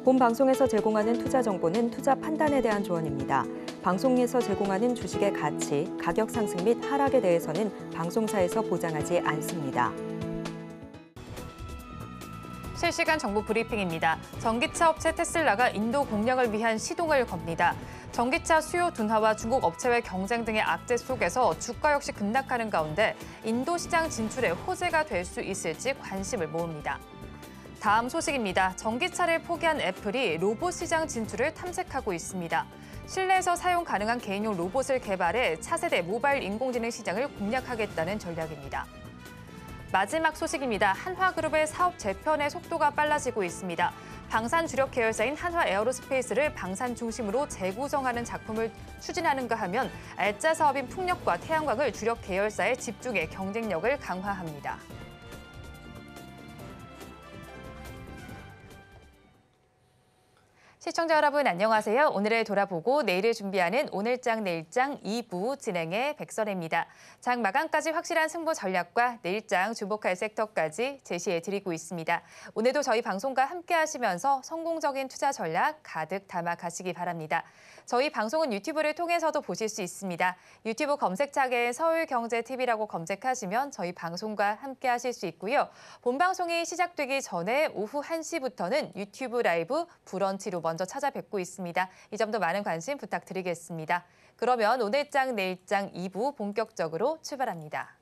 본 방송에서 제공하는 투자 정보는 투자 판단에 대한 조언입니다. 방송에서 제공하는 주식의 가치, 가격 상승 및 하락에 대해서는 방송사에서 보장하지 않습니다. 실시간 정보 브리핑입니다. 전기차 업체 테슬라가 인도 공략을 위한 시동을 겁니다. 전기차 수요 둔화와 중국 업체의 경쟁 등의 악재 속에서 주가 역시 급락하는 가운데 인도 시장 진출에 호재가 될 수 있을지 관심을 모읍니다. 다음 소식입니다. 전기차를 포기한 애플이 로봇 시장 진출을 탐색하고 있습니다. 실내에서 사용 가능한 개인용 로봇을 개발해 차세대 모바일 인공지능 시장을 공략하겠다는 전략입니다. 마지막 소식입니다. 한화그룹의 사업 재편의 속도가 빨라지고 있습니다. 방산 주력 계열사인 한화 에어로스페이스를 방산 중심으로 재구성하는 작품을 추진하는가 하면 알짜 사업인 풍력과 태양광을 주력 계열사에 집중해 경쟁력을 강화합니다. 시청자 여러분 안녕하세요. 오늘을 돌아보고 내일을 준비하는 오늘장 내일장 2부 진행의 백선혜입니다. 장 마감까지 확실한 승부 전략과 내일장 주목할 섹터까지 제시해드리고 있습니다. 오늘도 저희 방송과 함께 하시면서 성공적인 투자 전략 가득 담아 가시기 바랍니다. 저희 방송은 유튜브를 통해서도 보실 수 있습니다. 유튜브 검색창에 서울경제TV라고 검색하시면 저희 방송과 함께 하실 수 있고요. 본 방송이 시작되기 전에 오후 1시부터는 유튜브 라이브 브런치로 먼저 찾아뵙고 있습니다. 이 점도 많은 관심 부탁드리겠습니다. 그러면 오늘장 내일장 2부 본격적으로 출발합니다.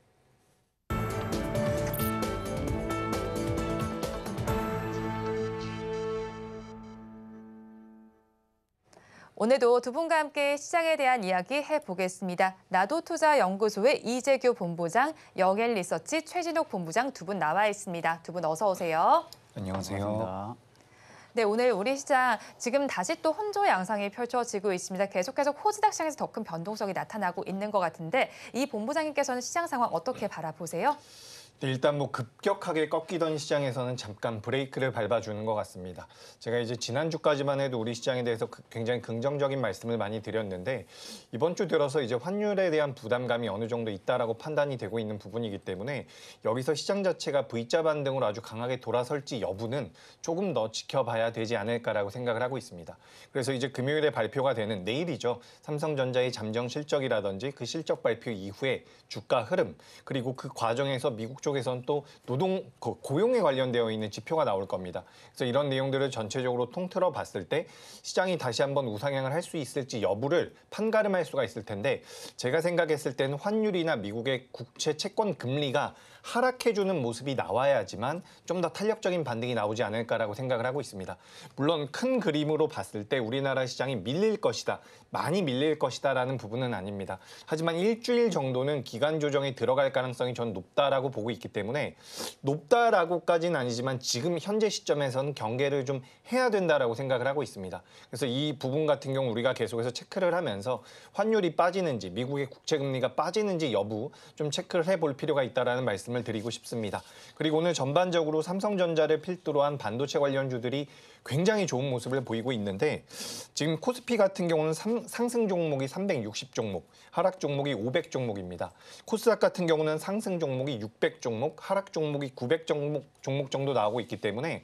오늘도 두 분과 함께 시장에 대한 이야기 해보겠습니다. 나도투자연구소의 이재규 본부장, 영앤리서치 최진욱 본부장 두 분 나와 있습니다. 두 분 어서 오세요. 안녕하세요. 반갑습니다. 네, 오늘 우리 시장 지금 다시 또 혼조 양상이 펼쳐지고 있습니다. 계속해서 코스닥 시장에서 더 큰 변동성이 나타나고 있는 것 같은데 이 본부장님께서는 시장 상황 어떻게 바라보세요? 네, 일단 급격하게 꺾이던 시장에서는 잠깐 브레이크를 밟아주는 것 같습니다. 제가 이제 지난주까지만 해도 우리 시장에 대해서 굉장히 긍정적인 말씀을 많이 드렸는데 이번 주 들어서 이제 환율에 대한 부담감이 어느 정도 있다라고 판단이 되고 있는 부분이기 때문에 여기서 시장 자체가 V자 반등으로 아주 강하게 돌아설지 여부는 조금 더 지켜봐야 되지 않을까라고 생각을 하고 있습니다. 그래서 이제 금요일에 발표가 되는 내일이죠. 삼성전자의 잠정 실적이라든지 그 실적 발표 이후에 주가 흐름 그리고 그 과정에서 미국 쪽에서는 또 고용에 관련되어 있는 지표가 나올 겁니다. 그래서 이런 내용들을 전체적으로 통틀어 봤을 때 시장이 다시 한번 우상향을 할 수 있을지 여부를 판가름할 수가 있을 텐데 제가 생각했을 때는 환율이나 미국의 국채 채권 금리가 하락해주는 모습이 나와야지만 좀 더 탄력적인 반등이 나오지 않을까라고 생각을 하고 있습니다. 물론 큰 그림으로 봤을 때 우리나라 시장이 밀릴 것이다, 많이 밀릴 것이다라는 부분은 아닙니다. 하지만 일주일 정도는 기간 조정에 들어갈 가능성이 전 높다라고 보고 있기 때문에 높다라고까지는 아니지만 지금 현재 시점에서는 경계를 좀 해야 된다라고 생각을 하고 있습니다. 그래서 이 부분 같은 경우 우리가 계속해서 체크를 하면서 환율이 빠지는지 미국의 국채 금리가 빠지는지 여부 좀 체크를 해볼 필요가 있다라는 말씀을 드리고 싶습니다. 그리고 오늘 전반적으로 삼성전자를 필두로 한 반도체 관련주들이 굉장히 좋은 모습을 보이고 있는데 지금 코스피 같은 경우는 상승 종목이 360 종목, 하락 종목이 500 종목입니다. 코스닥 같은 경우는 상승 종목이 600 종목, 하락 종목이 900 종목 정도 나오고 있기 때문에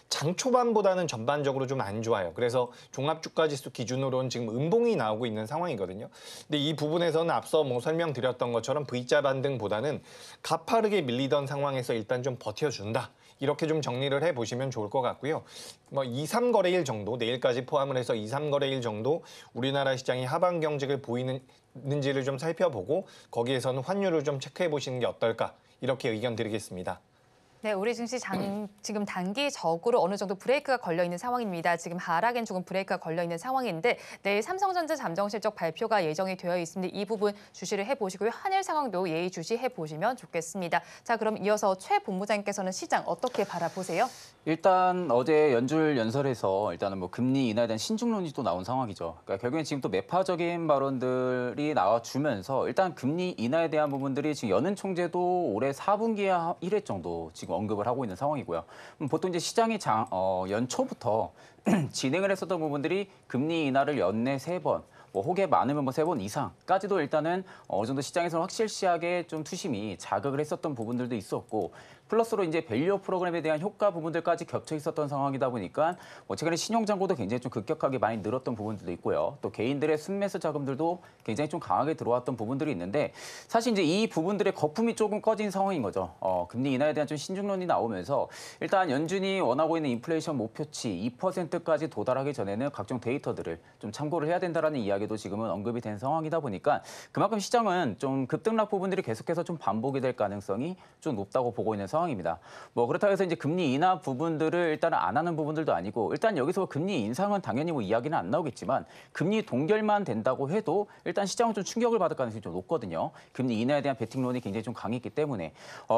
장 초반보다는 전반적으로 좀 안 좋아요. 그래서 종합주가지수 기준으로는 지금 음봉이 나오고 있는 상황이거든요. 근데 이 부분에서는 앞서 설명드렸던 것처럼 V자 반등보다는 가파르게 밀리던 상황에서 일단 좀 버텨준다. 이렇게 좀 정리를 해보시면 좋을 것 같고요. 2, 3거래일 정도, 내일까지 포함을 해서 2, 3거래일 정도 우리나라 시장이 하방 경직을 보이는지를 좀 살펴보고 거기에서는 환율을 좀 체크해 보시는 게 어떨까 이렇게 의견 드리겠습니다. 네, 우리 증시 지금 단기적으로 어느 정도 브레이크가 걸려 있는 상황입니다. 지금 하락엔 조금 브레이크가 걸려 있는 상황인데 내일 삼성전자 잠정 실적 발표가 예정이 되어 있습니다. 이 부분 주시를 해보시고요. 환율 상황도 예의주시해 보시면 좋겠습니다. 자, 그럼 이어서 최 본부장님께서는 시장 어떻게 바라보세요? 일단 어제 연준 연설에서 일단은 금리 인하에 대한 신중론이 또 나온 상황이죠. 그러니까 결국엔 지금 또 매파적인 발언들이 나와주면서 일단 금리 인하에 대한 부분들이 지금 연은 총재도 올해 4분기에 1회 정도 지금 언급을 하고 있는 상황이고요. 보통 이제 시장이 연초부터 진행을 했었던 부분들이 금리 인하를 연내 3번, 혹에 많으면 3번 이상까지도 일단은 어느 정도 시장에서는 확실시하게 좀 투심이 자극을 했었던 부분들도 있었고 플러스로 이제 밸류업 프로그램에 대한 효과 부분들까지 겹쳐 있었던 상황이다 보니까 뭐 최근에 신용 잔고도 굉장히 좀 급격하게 많이 늘었던 부분들도 있고요. 또 개인들의 순매수 자금들도 굉장히 좀 강하게 들어왔던 부분들이 있는데 사실 이제 이 부분들의 거품이 조금 꺼진 상황인 거죠. 금리 인하에 대한 좀 신중론이 나오면서 일단 연준이 원하고 있는 인플레이션 목표치 2%까지 도달하기 전에는 각종 데이터들을 좀 참고를 해야 된다라는 이야기도 지금은 언급이 된 상황이다 보니까 그만큼 시장은 좀 급등락 부분들이 계속해서 좀 반복이 될 가능성이 좀 높다고 보고 있는 상황입니다. 뭐 그렇다고 해서 이제 금리 인하 부분들을 일단은 안 하는 부분들도 아니고 일단 여기서 금리 인상은 당연히 뭐 이야기는 안 나오겠지만 금리 동결만 된다고 해도 일단 시장은 좀 충격을 받을 가능성이 좀 높거든요. 금리 인하에 대한 베팅론이 굉장히 좀 강했기 때문에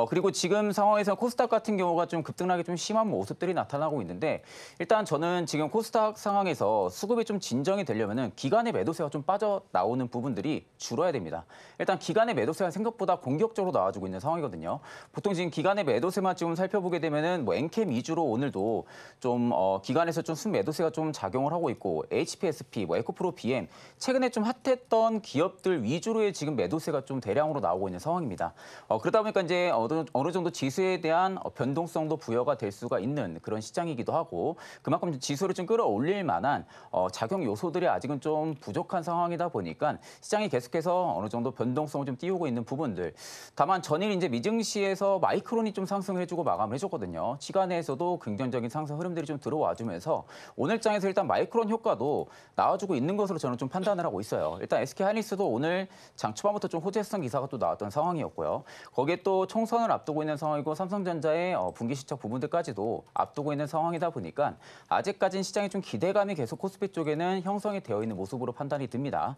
그리고 지금 상황에서 코스닥 같은 경우가 좀 급등락이 좀 심한 모습들이 나타나고 있는데 일단 저는 지금 코스닥 상황에서 수급이 좀 진정이 되려면은 기관의 매도세가 좀 빠져나오는 부분들이 줄어야 됩니다. 일단 기관의 매도세가 생각보다 공격적으로 나와주고 있는 상황이거든요. 보통 지금 기관의 매도세만 좀 살펴보게 되면은 뭐 엔캠 위주로 오늘도 좀 기관에서 좀 순매도세가 좀 작용을 하고 있고 HPSP, 뭐 에코프로 BM 최근에 좀 핫했던 기업들 위주로의 지금 매도세가 좀 대량으로 나오고 있는 상황입니다. 그러다 보니까 이제 어느 정도 지수에 대한 변동성도 부여가 될 수가 있는 그런 시장이기도 하고 그만큼 지수를 좀 끌어올릴 만한 작용 요소들이 아직은 좀 부족한 상황이다 보니까 시장이 계속해서 어느 정도 변동성을 좀 띄우고 있는 부분들. 다만 전일 이제 미증시에서 마이크론이 좀 상승해주고 마감을 해줬거든요. 시간에서도 긍정적인 상승 흐름들이 좀 들어와주면서 오늘 장에서 일단 마이크론 효과도 나와주고 있는 것으로 저는 좀 판단을 하고 있어요. 일단 SK하이닉스도 오늘 장 초반부터 좀 호재성 기사가 또 나왔던 상황이었고요. 거기에 또 총선을 앞두고 있는 상황이고 삼성전자의 분기 실적 부분들까지도 앞두고 있는 상황이다 보니까 아직까지는 시장에 좀 기대감이 계속 코스피 쪽에는 형성이 되어 있는 모습으로 판단이 듭니다.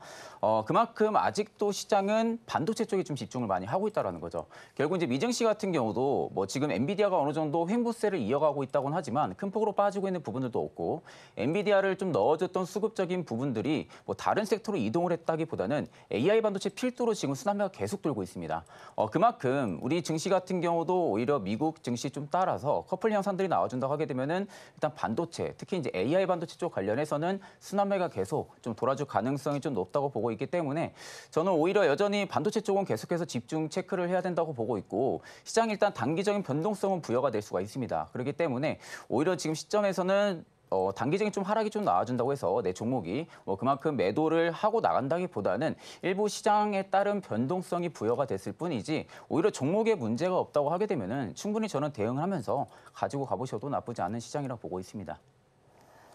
그만큼 아직도 시장은 반도체 쪽에 좀 집중을 많이 하고 있다는 거죠. 결국 이제 미증시 같은 경우도 뭐 지금 엔비디아가 어느 정도 횡보세를 이어가고 있다고는 하지만 큰 폭으로 빠지고 있는 부분들도 없고 엔비디아를 좀 넣어줬던 수급적인 부분들이 뭐 다른 섹터로 이동을 했다기보다는 AI 반도체 필두로 지금 순환매가 계속 돌고 있습니다. 그만큼 우리 증시 같은 경우도 오히려 미국 증시 좀 따라서 커플 현상들이 나와준다고 하게 되면은 일단 반도체, 특히 이제 AI 반도체 쪽 관련해서는 순환매가 계속 좀 돌아줄 가능성이 좀 높다고 보고 있기 때문에 저는 오히려 여전히 반도체 쪽은 계속해서 집중 체크를 해야 된다고 보고 있고 시장이 일단 단기적인 변동성은 부여가 될 수가 있습니다. 그렇기 때문에 오히려 지금 시점에서는 단기적인 좀 하락이 좀 나와준다고 해서 내 종목이 그만큼 매도를 하고 나간다기보다는 일부 시장에 따른 변동성이 부여가 됐을 뿐이지 오히려 종목에 문제가 없다고 하게 되면은 충분히 저는 대응을 하면서 가지고 가보셔도 나쁘지 않은 시장이라고 보고 있습니다.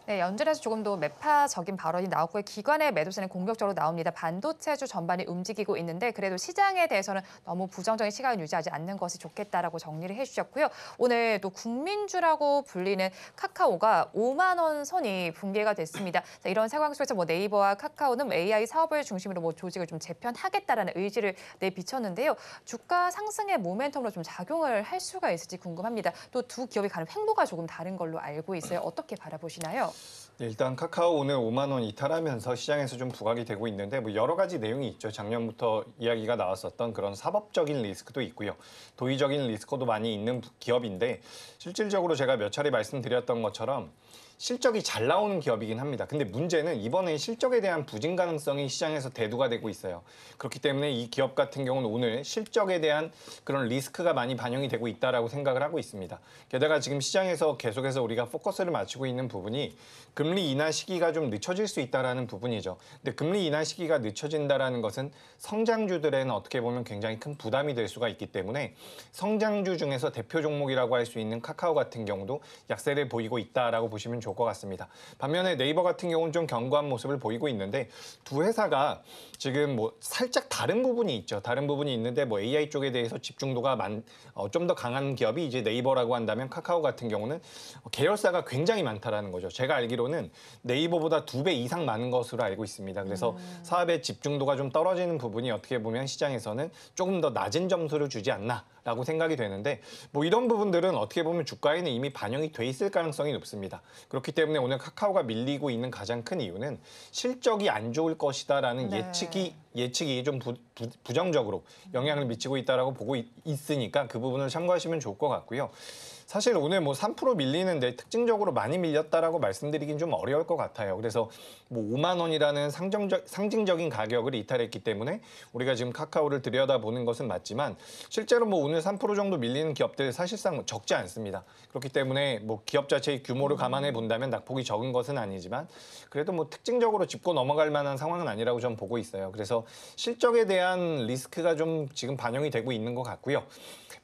네, 연준에서 조금 더 매파적인 발언이 나왔고요. 기관의 매도세는 공격적으로 나옵니다. 반도체주 전반이 움직이고 있는데 그래도 시장에 대해서는 너무 부정적인 시각을 유지하지 않는 것이 좋겠다라고 정리를 해주셨고요. 오늘 또 국민주라고 불리는 카카오가 5만 원 선이 붕괴가 됐습니다. 자, 이런 상황 속에서 뭐 네이버와 카카오는 AI 사업을 중심으로 뭐 조직을 좀 재편하겠다라는 의지를 내비쳤는데요. 주가 상승의 모멘텀으로 좀 작용을 할 수가 있을지 궁금합니다. 또 두 기업이 가는 횡보가 조금 다른 걸로 알고 있어요. 어떻게 바라보시나요? 네, 일단 카카오 오늘 5만 원 이탈하면서 시장에서 좀 부각이 되고 있는데 뭐 여러 가지 내용이 있죠. 작년부터 이야기가 나왔었던 그런 사법적인 리스크도 있고요. 도의적인 리스크도 많이 있는 기업인데 실질적으로 제가 몇 차례 말씀드렸던 것처럼 실적이 잘 나오는 기업이긴 합니다. 근데 문제는 이번에 실적에 대한 부진 가능성이 시장에서 대두가 되고 있어요. 그렇기 때문에 이 기업 같은 경우는 오늘 실적에 대한 그런 리스크가 많이 반영이 되고 있다라고 생각을 하고 있습니다. 게다가 지금 시장에서 계속해서 우리가 포커스를 맞추고 있는 부분이 금리 인하 시기가 좀 늦춰질 수 있다라는 부분이죠. 근데 금리 인하 시기가 늦춰진다라는 것은 성장주들에는 어떻게 보면 굉장히 큰 부담이 될 수가 있기 때문에 성장주 중에서 대표 종목이라고 할 수 있는 카카오 같은 경우도 약세를 보이고 있다라고 보시면 좋을 것 같습니다. 반면에 네이버 같은 경우는 좀 견고한 모습을 보이고 있는데 두 회사가 지금 뭐 살짝 다른 부분이 있죠. 다른 부분이 있는데 뭐 AI 쪽에 대해서 집중도가 좀 더 강한 기업이 이제 네이버라고 한다면 카카오 같은 경우는 계열사가 굉장히 많다라는 거죠. 제가 알기로는 네이버보다 2배 이상 많은 것으로 알고 있습니다. 그래서 사업의 집중도가 좀 떨어지는 부분이 어떻게 보면 시장에서는 조금 더 낮은 점수를 주지 않나라고 생각이 되는데 뭐 이런 부분들은 어떻게 보면 주가에는 이미 반영이 돼 있을 가능성이 높습니다. 그렇기 때문에 오늘 카카오가 밀리고 있는 가장 큰 이유는 실적이 안 좋을 것이다라는 네. 예측이 좀 부정적으로 영향을 미치고 있다라고 보고 있으니까 그 부분을 참고하시면 좋을 것 같고요. 사실 오늘 뭐 3% 밀리는데 특징적으로 많이 밀렸다라고 말씀드리긴 좀 어려울 것 같아요. 그래서 뭐 5만 원이라는 상징적인 가격을 이탈했기 때문에 우리가 지금 카카오를 들여다보는 것은 맞지만 실제로 뭐 오늘 3% 정도 밀리는 기업들 사실상 적지 않습니다. 그렇기 때문에 뭐 기업 자체의 규모를 감안해 본다면 낙폭이 적은 것은 아니지만 그래도 뭐 특징적으로 짚고 넘어갈 만한 상황은 아니라고 저는 보고 있어요. 그래서 실적에 대한 리스크가 좀 지금 반영이 되고 있는 것 같고요.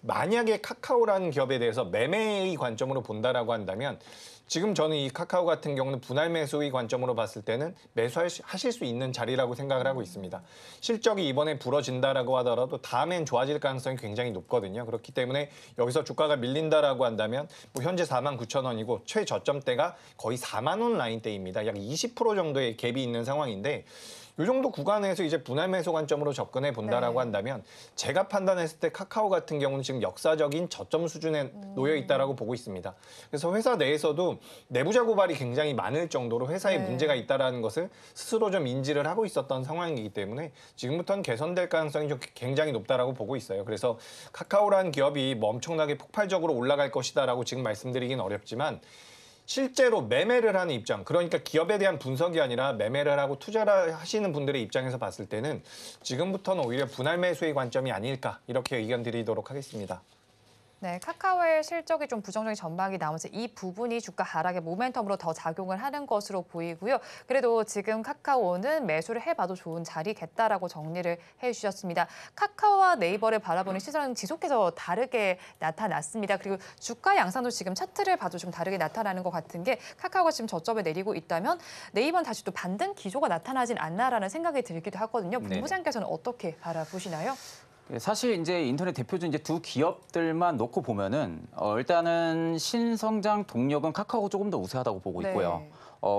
만약에 카카오라는 기업에 대해서 매매의 관점으로 본다라고 한다면 지금 저는 이 카카오 같은 경우는 분할 매수의 관점으로 봤을 때는 매수하실 수 있는 자리라고 생각을 하고 있습니다. 실적이 이번에 불어진다라고 하더라도 다음엔 좋아질 가능성이 굉장히 높거든요. 그렇기 때문에 여기서 주가가 밀린다라고 한다면 뭐 현재 49,000원이고 최저점대가 거의 4만 원 라인대입니다. 약 20% 정도의 갭이 있는 상황인데 이 정도 구간에서 이제 분할 매수 관점으로 접근해 본다라고 한다면 제가 판단했을 때 카카오 같은 경우는 지금 역사적인 저점 수준에 놓여 있다라고 보고 있습니다. 그래서 회사 내에서도 내부자 고발이 굉장히 많을 정도로 회사에 문제가 있다라는 것을 스스로 좀 인지를 하고 있었던 상황이기 때문에 지금부터는 개선될 가능성이 좀 굉장히 높다라고 보고 있어요. 그래서 카카오라는 기업이 뭐 엄청나게 폭발적으로 올라갈 것이다라고 지금 말씀드리긴 어렵지만 실제로 매매를 하는 입장, 그러니까 기업에 대한 분석이 아니라 매매를 하고 투자를 하시는 분들의 입장에서 봤을 때는 지금부터는 오히려 분할 매수의 관점이 아닐까 이렇게 의견 드리도록 하겠습니다. 네, 카카오의 실적이 좀 부정적인 전망이 나오면서 이 부분이 주가 하락의 모멘텀으로 더 작용을 하는 것으로 보이고요. 그래도 지금 카카오는 매수를 해봐도 좋은 자리겠다라고 정리를 해주셨습니다. 카카오와 네이버를 바라보는 시선은 지속해서 다르게 나타났습니다. 그리고 주가 양상도 지금 차트를 봐도 좀 다르게 나타나는 것 같은 게 카카오가 지금 저점에 내리고 있다면 네이버는 다시 또 반등 기조가 나타나진 않나라는 생각이 들기도 하거든요. 본부장께서는 어떻게 바라보시나요? 사실 이제 인터넷 대표주 이제 두 기업들만 놓고 보면은 일단은 신성장 동력은 카카오가 조금 더 우세하다고 보고 있고요.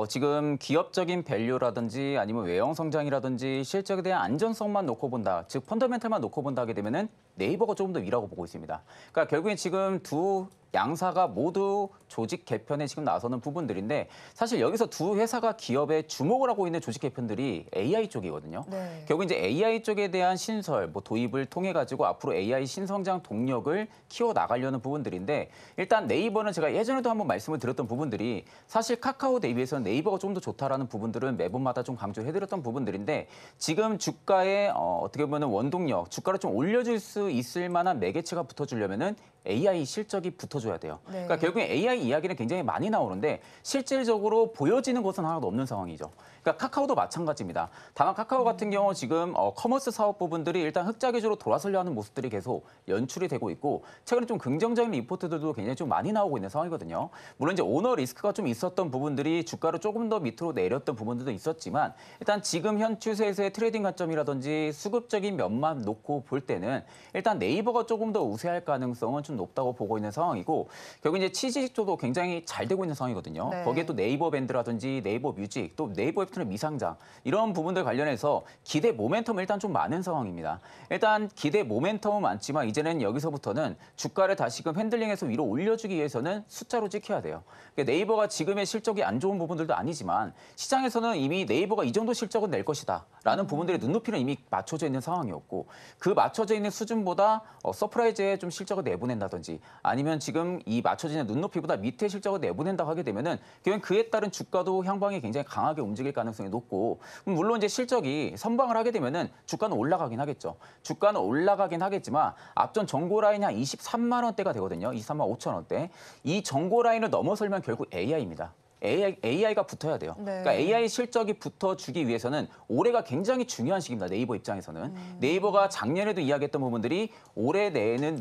지금 기업적인 밸류라든지 아니면 외형 성장이라든지 실적에 대한 안전성만 놓고 본다, 즉 펀더멘탈만 놓고 본다 하게 되면은 네이버가 조금 더 위라고 보고 있습니다. 그러니까 결국엔 지금 두 양사가 모두 조직 개편에 지금 나서는 부분들인데 사실 여기서 두 회사가 기업에 주목을 하고 있는 조직 개편들이 AI 쪽이거든요. 결국 이제 AI 쪽에 대한 신설, 뭐 도입을 통해 가지고 앞으로 AI 신성장 동력을 키워 나가려는 부분들인데 일단 네이버는 제가 예전에도 한번 말씀을 드렸던 부분들이 사실 카카오 대비해서는 네이버가 좀 더 좋다라는 부분들은 매번마다 좀 강조해드렸던 부분들인데 지금 주가에 어떻게 보면 원동력, 주가를 좀 올려줄 수 있을 만한 매개체가 붙어주려면은 AI 실적이 붙어줘야 돼요. 그러니까 결국에 AI 이야기는 굉장히 많이 나오는데 실질적으로 보여지는 것은 하나도 없는 상황이죠. 그러니까 카카오도 마찬가지입니다. 다만 카카오 같은 경우 지금 커머스 사업 부분들이 일단 흑자 기조로 돌아서려 하는 모습들이 계속 연출이 되고 있고 최근에 좀 긍정적인 리포트들도 굉장히 좀 많이 나오고 있는 상황이거든요. 물론 이제 오너 리스크가 좀 있었던 부분들이 주가를 조금 더 밑으로 내렸던 부분들도 있었지만 일단 지금 현 추세에서의 트레이딩 관점이라든지 수급적인 면만 놓고 볼 때는 일단 네이버가 조금 더 우세할 가능성은 좀 높다고 보고 있는 상황이고 결국 이제 취지도 굉장히 잘 되고 있는 상황이거든요. 거기에 또 네이버 밴드라든지 네이버 뮤직 또 네이버 애프터의 미상장 이런 부분들 관련해서 기대 모멘텀은 일단 좀 많은 상황입니다. 일단 기대 모멘텀은 많지만 이제는 여기서부터는 주가를 다시금 핸들링해서 위로 올려주기 위해서는 숫자로 찍혀야 돼요. 그러니까 네이버가 지금의 실적이 안 좋은 부분들도 아니지만 시장에서는 이미 네이버가 이 정도 실적은 낼 것이다 라는 부분들의 눈높이는 이미 맞춰져 있는 상황이었고 그 맞춰져 있는 수준보다 서프라이즈에 좀 실적을 내보낸다든지 아니면 지금 이 맞춰지는 눈높이보다 밑에 실적을 내보낸다고 하게 되면은 결국 그에 따른 주가도 향방이 굉장히 강하게 움직일 가능성이 높고 물론 이제 실적이 선방을 하게 되면은 주가는 올라가긴 하겠죠. 주가는 올라가긴 하겠지만 앞전 정고 라인이 한 23만 원대가 되거든요. 23만 5천 원대. 이 정고 라인을 넘어설면 결국 AI입니다. AI가 붙어야 돼요. 그러니까 AI 실적이 붙어주기 위해서는 올해가 굉장히 중요한 시기입니다. 네이버 입장에서는. 네이버가 작년에도 이야기했던 부분들이 올해 내에는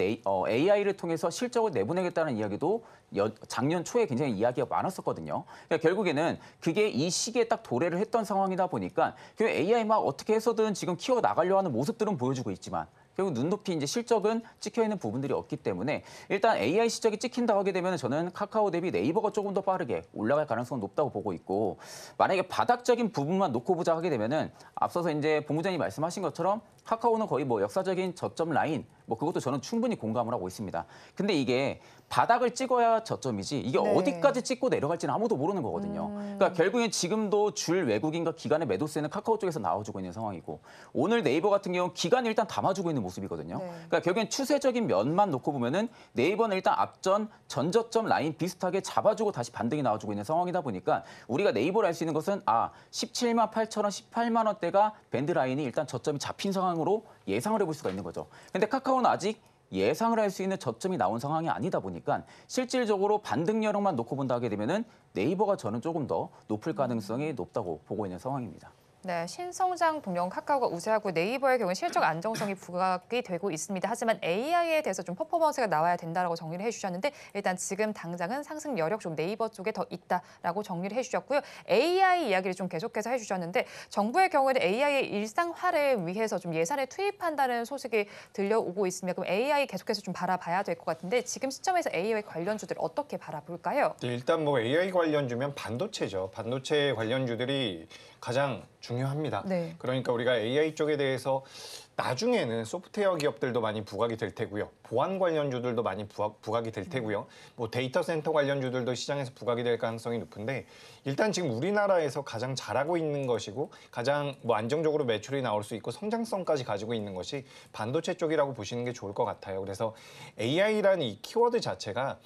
AI를 통해서 실적을 내보내겠다는 이야기도 작년 초에 굉장히 이야기가 많았었거든요. 그러니까 결국에는 그게 이 시기에 딱 도래를 했던 상황이다 보니까 결국 AI 막 어떻게 해서든 지금 키워 나가려 하는 모습들은 보여주고 있지만 결국 눈높이 이제 실적은 찍혀 있는 부분들이 없기 때문에 일단 AI 실적이 찍힌다고 하게 되면 저는 카카오 대비 네이버가 조금 더 빠르게 올라갈 가능성은 높다고 보고 있고 만약에 바닥적인 부분만 놓고 보자 하게 되면은 앞서서 이제 본부장님 말씀하신 것처럼 카카오는 거의 뭐 역사적인 저점 라인, 뭐 그것도 저는 충분히 공감을 하고 있습니다. 근데 이게 바닥을 찍어야 저점이지 이게 네. 어디까지 찍고 내려갈지는 아무도 모르는 거거든요. 그러니까 결국엔 지금도 줄 외국인과 기관의 매도세는 카카오 쪽에서 나와주고 있는 상황이고 오늘 네이버 같은 경우는 기관이 일단 담아주고 있는 모습이거든요. 네. 그러니까 결국엔 추세적인 면만 놓고 보면은 네이버는 일단 앞전 전저점 라인 비슷하게 잡아주고 다시 반등이 나와주고 있는 상황이다 보니까 우리가 네이버를 알 수 있는 것은 17만 8천 원, 18만 원대가 밴드 라인이 일단 저점이 잡힌 상황으로 예상을 해볼 수가 있는 거죠. 근데 카카오는 아직 예상을 할 수 있는 저점이 나온 상황이 아니다 보니까 실질적으로 반등 여력만 놓고 본다 하게 되면은 네이버가 저는 조금 더 높을 가능성이 높다고 보고 있는 상황입니다. 네, 신성장 동력 카카오가 우세하고 네이버의 경우 실적 안정성이 부각이 되고 있습니다. 하지만 AI에 대해서 좀 퍼포먼스가 나와야 된다라고 정리를 해주셨는데 일단 지금 당장은 상승 여력 좀 네이버 쪽에 더 있다라고 정리를 해주셨고요. AI 이야기를 좀 계속해서 해주셨는데 정부의 경우에는 AI의 일상화를 위해서 좀 예산에 투입한다는 소식이 들려오고 있습니다. 그럼 AI 계속해서 좀 바라봐야 될 것 같은데 지금 시점에서 AI 관련주들 어떻게 바라볼까요? 네, 일단 뭐 AI 관련주면 반도체죠. 반도체 관련주들이 가장 중요합니다. 네. 그러니까 우리가 AI 쪽에 대해서 나중에는 소프트웨어 기업들도 많이 부각이 될 테고요. 보안 관련주들도 많이 부각이 될 테고요. 뭐 데이터 센터 관련주들도 시장에서 부각이 될 가능성이 높은데 일단 지금 우리나라에서 가장 잘하고 있는 것이고 가장 뭐 안정적으로 매출이 나올 수 있고 성장성까지 가지고 있는 것이 반도체 쪽이라고 보시는 게 좋을 것 같아요. 그래서 AI라는 이 키워드 자체가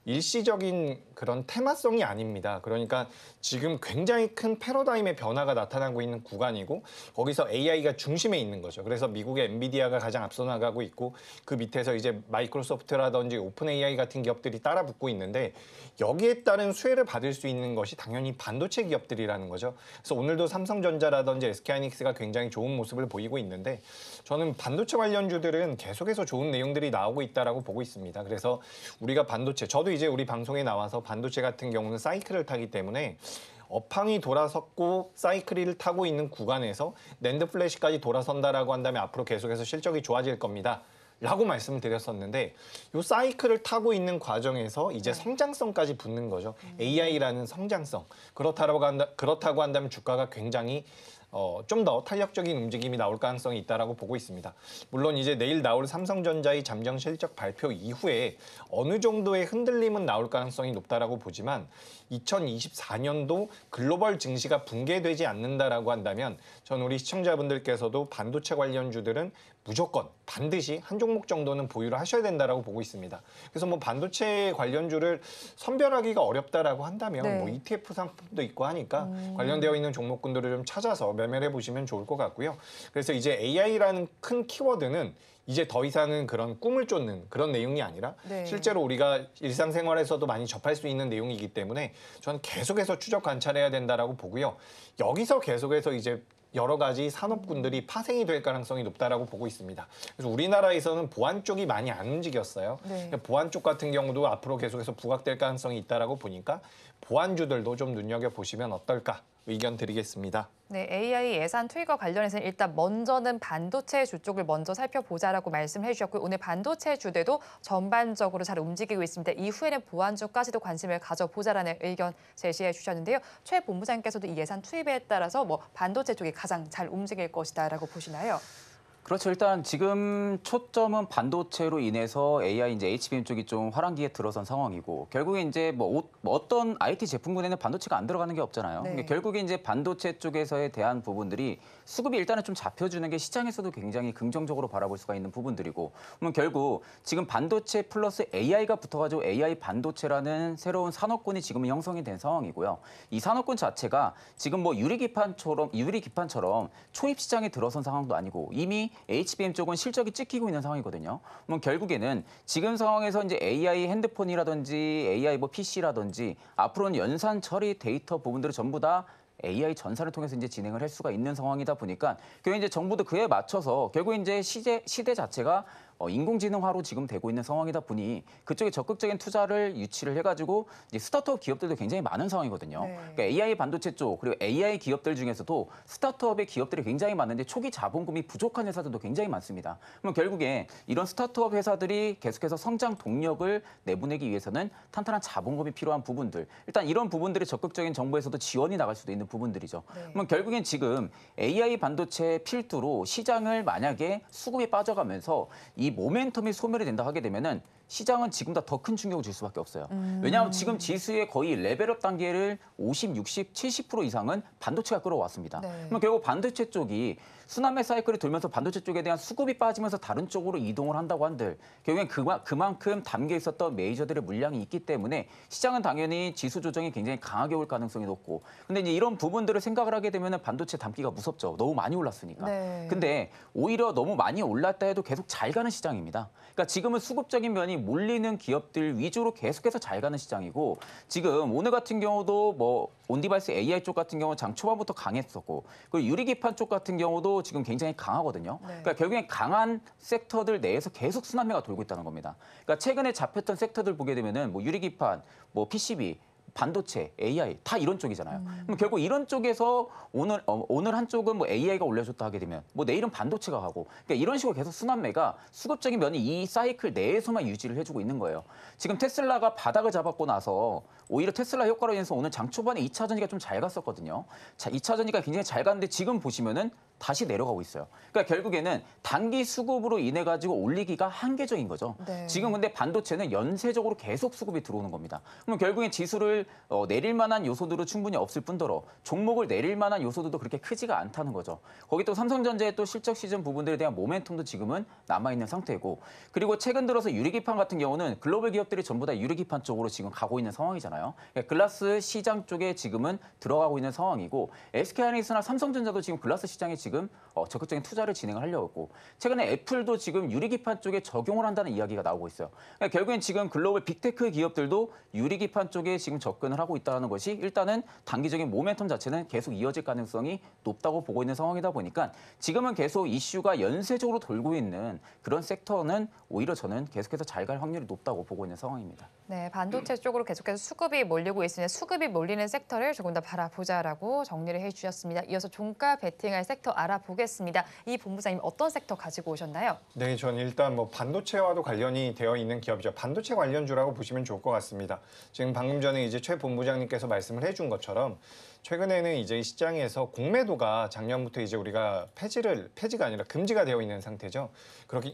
일시적인 그런 테마성이 아닙니다. 그러니까 지금 굉장히 큰 패러다임의 변화가 나타나고 있는 구간이고 거기서 AI가 중심에 있는 거죠. 그래서 미국의 엔비디아가 가장 앞서 나가고 있고 그 밑에서 이제 마이크로소프트라든지 오픈 AI 같은 기업들이 따라 붙고 있는데 여기에 따른 수혜를 받을 수 있는 것이 당연히 반도체 기업들이라는 거죠. 그래서 오늘도 삼성전자라든지 SK하이닉스가 굉장히 좋은 모습을 보이고 있는데 저는 반도체 관련주들은 계속해서 좋은 내용들이 나오고 있다라고 보고 있습니다. 그래서 우리가 반도체, 저도 이제 우리 방송에 나와서 반도체 같은 경우는 사이클을 타기 때문에 업황이 돌아섰고 사이클을 타고 있는 구간에서 낸드 플래시까지 돌아선다라고 한다면 앞으로 계속해서 실적이 좋아질 겁니다. 라고 말씀을 드렸었는데 이 사이클을 타고 있는 과정에서 이제 성장성까지 붙는 거죠. AI라는 성장성. 그렇다고 한다면 주가가 굉장히 좀 더 탄력적인 움직임이 나올 가능성이 있다라고 보고 있습니다. 물론 이제 내일 나올 삼성전자의 잠정 실적 발표 이후에 어느 정도의 흔들림은 나올 가능성이 높다라고 보지만 2024년도 글로벌 증시가 붕괴되지 않는다라고 한다면 전 우리 시청자분들께서도 반도체 관련주들은 무조건 반드시 한 종목 정도는 보유를 하셔야 된다라고 보고 있습니다. 그래서 뭐 반도체 관련주를 선별하기가 어렵다라고 한다면 네. 뭐 ETF 상품도 있고 하니까 관련되어 있는 종목군들을 좀 찾아서 매매를 해보시면 좋을 것 같고요. 그래서 이제 AI라는 큰 키워드는 이제 더 이상은 그런 꿈을 쫓는 그런 내용이 아니라 네. 실제로 우리가 일상생활에서도 많이 접할 수 있는 내용이기 때문에 저는 계속해서 추적 관찰해야 된다라고 보고요. 여기서 계속해서 이제 여러 가지 산업군들이 파생이 될 가능성이 높다라고 보고 있습니다. 그래서 우리나라에서는 보안 쪽이 많이 안 움직였어요. 네. 보안 쪽 같은 경우도 앞으로 계속해서 부각될 가능성이 있다라고 보니까 보안주들도 좀 눈여겨보시면 어떨까 의견 드리겠습니다. 네, AI 예산 투입과 관련해서는 일단 먼저는 반도체 주 쪽을 먼저 살펴보자라고 말씀해 주셨고요. 오늘 반도체 주들도 전반적으로 잘 움직이고 있습니다. 이후에는 보안주까지도 관심을 가져보자라는 의견 제시해 주셨는데요. 최 본부장님께서도 이 예산 투입에 따라서 뭐 반도체 쪽이 가장 잘 움직일 것이다라고 보시나요? 그렇죠. 일단 지금 초점은 반도체로 인해서 AI 이제 HBM 쪽이 좀 화랑기에 들어선 상황이고 결국에 이제 뭐 어떤 IT 제품군에는 반도체가 안 들어가는 게 없잖아요. 네. 그러니까 결국에 이제 반도체 쪽에서에 대한 부분들이 수급이 일단은 좀 잡혀주는 게 시장에서도 굉장히 긍정적으로 바라볼 수가 있는 부분들이고 그러면 결국 지금 반도체 플러스 AI가 붙어가지고 AI 반도체라는 새로운 산업군이 지금은 형성이 된 상황이고요. 이 산업군 자체가 지금 뭐 유리기판처럼 초입 시장에 들어선 상황도 아니고 이미 HBM 쪽은 실적이 찍히고 있는 상황이거든요. 그럼 결국에는 지금 상황에서 이제 AI 핸드폰이라든지 AI 뭐 PC라든지 앞으로는 연산 처리 데이터 부분들을 전부 다 AI 전산을 통해서 이제 진행을 할 수가 있는 상황이다 보니까 결국 이제 정부도 그에 맞춰서 결국 이제 시대 자체가 인공지능화로 지금 되고 있는 상황이다 보니 그쪽에 적극적인 투자를 유치를 해가지고 이제 스타트업 기업들도 굉장히 많은 상황이거든요. 네. 그러니까 AI 반도체 쪽 그리고 AI 기업들 중에서도 스타트업의 기업들이 굉장히 많은데 초기 자본금이 부족한 회사들도 굉장히 많습니다. 그럼 결국에 이런 스타트업 회사들이 계속해서 성장 동력을 내보내기 위해서는 탄탄한 자본금이 필요한 부분들. 일단 이런 부분들이 적극적인 정부에서도 지원이 나갈 수도 있는 부분들이죠. 네. 그러면 결국엔 지금 AI 반도체 필두로 시장을 만약에 수급이 빠져가면서 이 모멘텀이 소멸이 된다 하게 되면은 시장은 지금보다 더 큰 충격을 줄 수밖에 없어요. 왜냐하면 지금 지수의 거의 레벨업 단계를 50, 60, 70% 이상은 반도체가 끌어왔습니다. 네. 그럼 결국 반도체 쪽이 순환매 사이클이 돌면서 반도체 쪽에 대한 수급이 빠지면서 다른 쪽으로 이동을 한다고 한들 결국엔 그만큼 담겨 있었던 메이저들의 물량이 있기 때문에 시장은 당연히 지수 조정이 굉장히 강하게 올 가능성이 높고 근데 이제 이런 부분들을 생각을 하게 되면 반도체 담기가 무섭죠. 너무 많이 올랐으니까. 네. 근데 오히려 너무 많이 올랐다 해도 계속 잘 가는 시장입니다. 그러니까 지금은 수급적인 면이 몰리는 기업들 위주로 계속해서 잘 가는 시장이고 지금 오늘 같은 경우도 뭐 온디바이스 AI 쪽 같은 경우는 장 초반부터 강했었고 그리고 유리기판 쪽 같은 경우도 지금 굉장히 강하거든요. 네. 그러니까 결국엔 강한 섹터들 내에서 계속 순환매가 돌고 있다는 겁니다. 그러니까 최근에 잡혔던 섹터들 보게 되면은 뭐 유리기판, 뭐 PCB 반도체, AI 다 이런 쪽이잖아요. 그럼 결국 이런 쪽에서 오늘 한쪽은 뭐 AI가 올려줬다 하게 되면 뭐 내일은 반도체가 하고 그러니까 이런 식으로 계속 순환매가 수급적인 면이 이 사이클 내에서만 유지를 해주고 있는 거예요. 지금 테슬라가 바닥을 잡았고 나서 오히려 테슬라 효과로 인해서 오늘 장 초반에 2차 전지가 좀 잘 갔었거든요. 자, 2차 전지가 굉장히 잘 갔는데 지금 보시면은 다시 내려가고 있어요. 그러니까 결국에는 단기 수급으로 인해 가지고 올리기가 한계적인 거죠. 네. 지금 근데 반도체는 연쇄적으로 계속 수급이 들어오는 겁니다. 그러면 결국엔 지수를 내릴 만한 요소들은 충분히 없을 뿐더러 종목을 내릴 만한 요소들도 그렇게 크지가 않다는 거죠. 거기 또 삼성전자의 또 실적 시즌 부분들에 대한 모멘텀도 지금은 남아있는 상태고 그리고 최근 들어서 유리기판 같은 경우는 글로벌 기업들이 전부 다 유리기판 쪽으로 지금 가고 있는 상황이잖아요. 그러니까 글라스 시장 쪽에 지금은 들어가고 있는 상황이고 SK하이닉스나 삼성전자도 지금 글라스 시장에 지금 적극적인 투자를 진행을 하려고 했고 최근에 애플도 지금 유리기판 쪽에 적용을 한다는 이야기가 나오고 있어요. 그러니까 결국엔 지금 글로벌 빅테크 기업들도 유리기판 쪽에 지금 접근을 하고 있다는 것이 일단은 단기적인 모멘텀 자체는 계속 이어질 가능성이 높다고 보고 있는 상황이다 보니까 지금은 계속 이슈가 연쇄적으로 돌고 있는 그런 섹터는 오히려 저는 계속해서 잘 갈 확률이 높다고 보고 있는 상황입니다. 네, 반도체 쪽으로 계속해서 수급이 몰리고 있으니 수급이 몰리는 섹터를 조금 더 바라보자라고 정리를 해주셨습니다. 이어서 종가 베팅할 섹터 알아보겠습니다. 이 본부장님 어떤 섹터 가지고 오셨나요? 네, 전 일단 뭐 반도체와도 관련이 되어 있는 기업이죠. 반도체 관련주라고 보시면 좋을 것 같습니다. 지금 방금 전에 이제 최 본부장님께서 말씀을 해준 것처럼 최근에는 이제 시장에서 공매도가 작년부터 이제 우리가 폐지가 아니라 금지가 되어 있는 상태죠.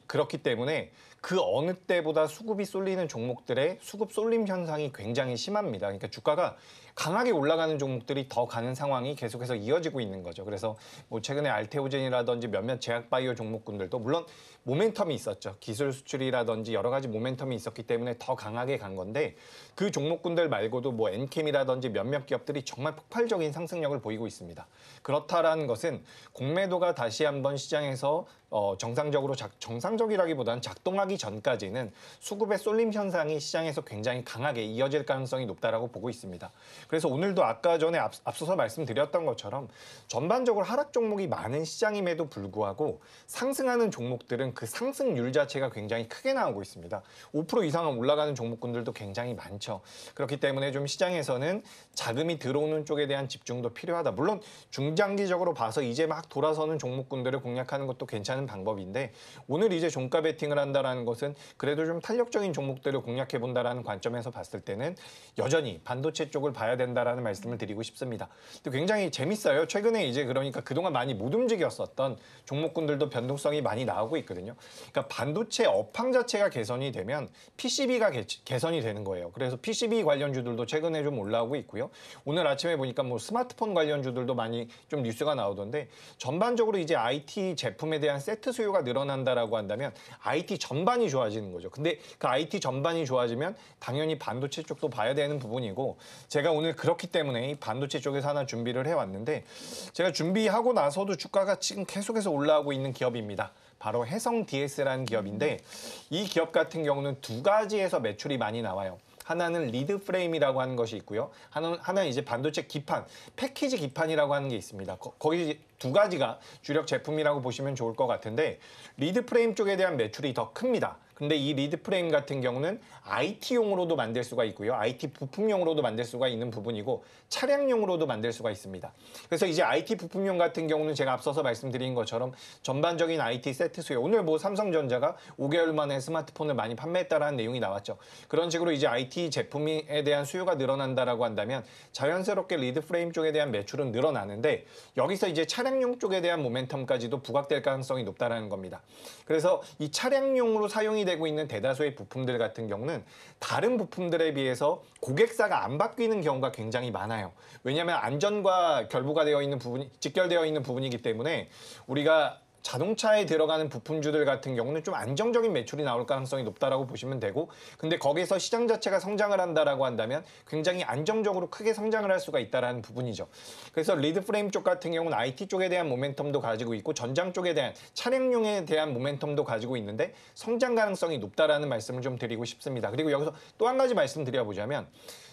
그렇기 때문에 그 어느 때보다 수급이 쏠리는 종목들의 수급 쏠림 현상이 굉장히 심합니다. 그러니까 주가가 강하게 올라가는 종목들이 더 가는 상황이 계속해서 이어지고 있는 거죠. 그래서 뭐 최근에 알테오젠이라든지 몇몇 제약바이오 종목군들도 물론 모멘텀이 있었죠. 기술 수출이라든지 여러 가지 모멘텀이 있었기 때문에 더 강하게 간 건데 그 종목군들 말고도 뭐 엔캠이라든지 몇몇 기업들이 정말 폭발적인 상승력을 보이고 있습니다. 그렇다라는 것은 공매도가 다시 한번 시장에서 정상적이라기보다는 작동하기 전까지는 수급의 쏠림 현상이 시장에서 굉장히 강하게 이어질 가능성이 높다라고 보고 있습니다. 그래서 오늘도 아까 전에 앞서서 말씀드렸던 것처럼 전반적으로 하락 종목이 많은 시장임에도 불구하고 상승하는 종목들은 그 상승률 자체가 굉장히 크게 나오고 있습니다. 5% 이상은 올라가는 종목군들도 굉장히 많죠. 그렇기 때문에 좀 시장에서는 자금이 들어오는 쪽에 대한 집중도 필요하다. 물론 중장기적으로 봐서 이제 막 돌아서는 종목군들을 공략하는 것도 괜찮은 방법인데 오늘 이제 종가 베팅을 한다라는 것은 그래도 좀 탄력적인 종목들을 공략해 본다라는 관점에서 봤을 때는 여전히 반도체 쪽을 봐야 된다라는 말씀을 드리고 싶습니다. 근데 굉장히 재밌어요. 최근에 이제 그러니까 그동안 많이 못 움직였었던 종목군들도 변동성이 많이 나오고 있거든요. 그러니까 반도체 업황 자체가 개선이 되면 PCB가 개선이 되는 거예요. 그래서 PCB 관련주들도 최근에 좀 올라오고 있고요. 오늘 아침에 보니까 뭐 스마트폰 관련주들도 많이 좀 뉴스가 나오던데 전반적으로 이제 IT 제품에 대한 세트 수요가 늘어난다라고 한다면 IT 전반이 좋아지는 거죠. 근데 그 IT 전반이 좋아지면 당연히 반도체 쪽도 봐야 되는 부분이고 제가 오늘 그렇기 때문에 이 반도체 쪽에서 하나 준비를 해왔는데 제가 준비하고 나서도 주가가 지금 계속해서 올라오고 있는 기업입니다. 바로 해성 DS라는 기업인데 이 기업 같은 경우는 두 가지에서 매출이 많이 나와요. 하나는 리드 프레임이라고 하는 것이 있고요. 하나는 이제 반도체 기판, 패키지 기판이라고 하는 게 있습니다. 거기 두 가지가 주력 제품이라고 보시면 좋을 것 같은데 리드 프레임 쪽에 대한 매출이 더 큽니다. 근데 이 리드 프레임 같은 경우는 IT용으로도 만들 수가 있고요. IT 부품용으로도 만들 수가 있는 부분이고 차량용으로도 만들 수가 있습니다. 그래서 이제 IT 부품용 같은 경우는 제가 앞서서 말씀드린 것처럼 전반적인 IT 세트 수요. 오늘 뭐 삼성전자가 5개월 만에 스마트폰을 많이 판매했다라는 내용이 나왔죠. 그런 식으로 이제 IT 제품에 대한 수요가 늘어난다라고 한다면 자연스럽게 리드 프레임 쪽에 대한 매출은 늘어나는데 여기서 이제 차량용 쪽에 대한 모멘텀까지도 부각될 가능성이 높다라는 겁니다. 그래서 이 차량용으로 사용이 되고 있는 대다수의 부품들 같은 경우는 다른 부품들에 비해서 고객사가 안 바뀌는 경우가 굉장히 많아요. 왜냐하면 안전과 결부가 되어 있는 부분이 직결되어 있는 부분이기 때문에 우리가 자동차에 들어가는 부품주들 같은 경우는 좀 안정적인 매출이 나올 가능성이 높다라고 보시면 되고 근데 거기서 시장 자체가 성장을 한다라고 한다면 굉장히 안정적으로 크게 성장을 할 수가 있다라는 부분이죠. 그래서 리드 프레임 쪽 같은 경우는 IT 쪽에 대한 모멘텀도 가지고 있고 전장 쪽에 대한 차량용에 대한 모멘텀도 가지고 있는데 성장 가능성이 높다라는 말씀을 좀 드리고 싶습니다. 그리고 여기서 또 한 가지 말씀드려보자면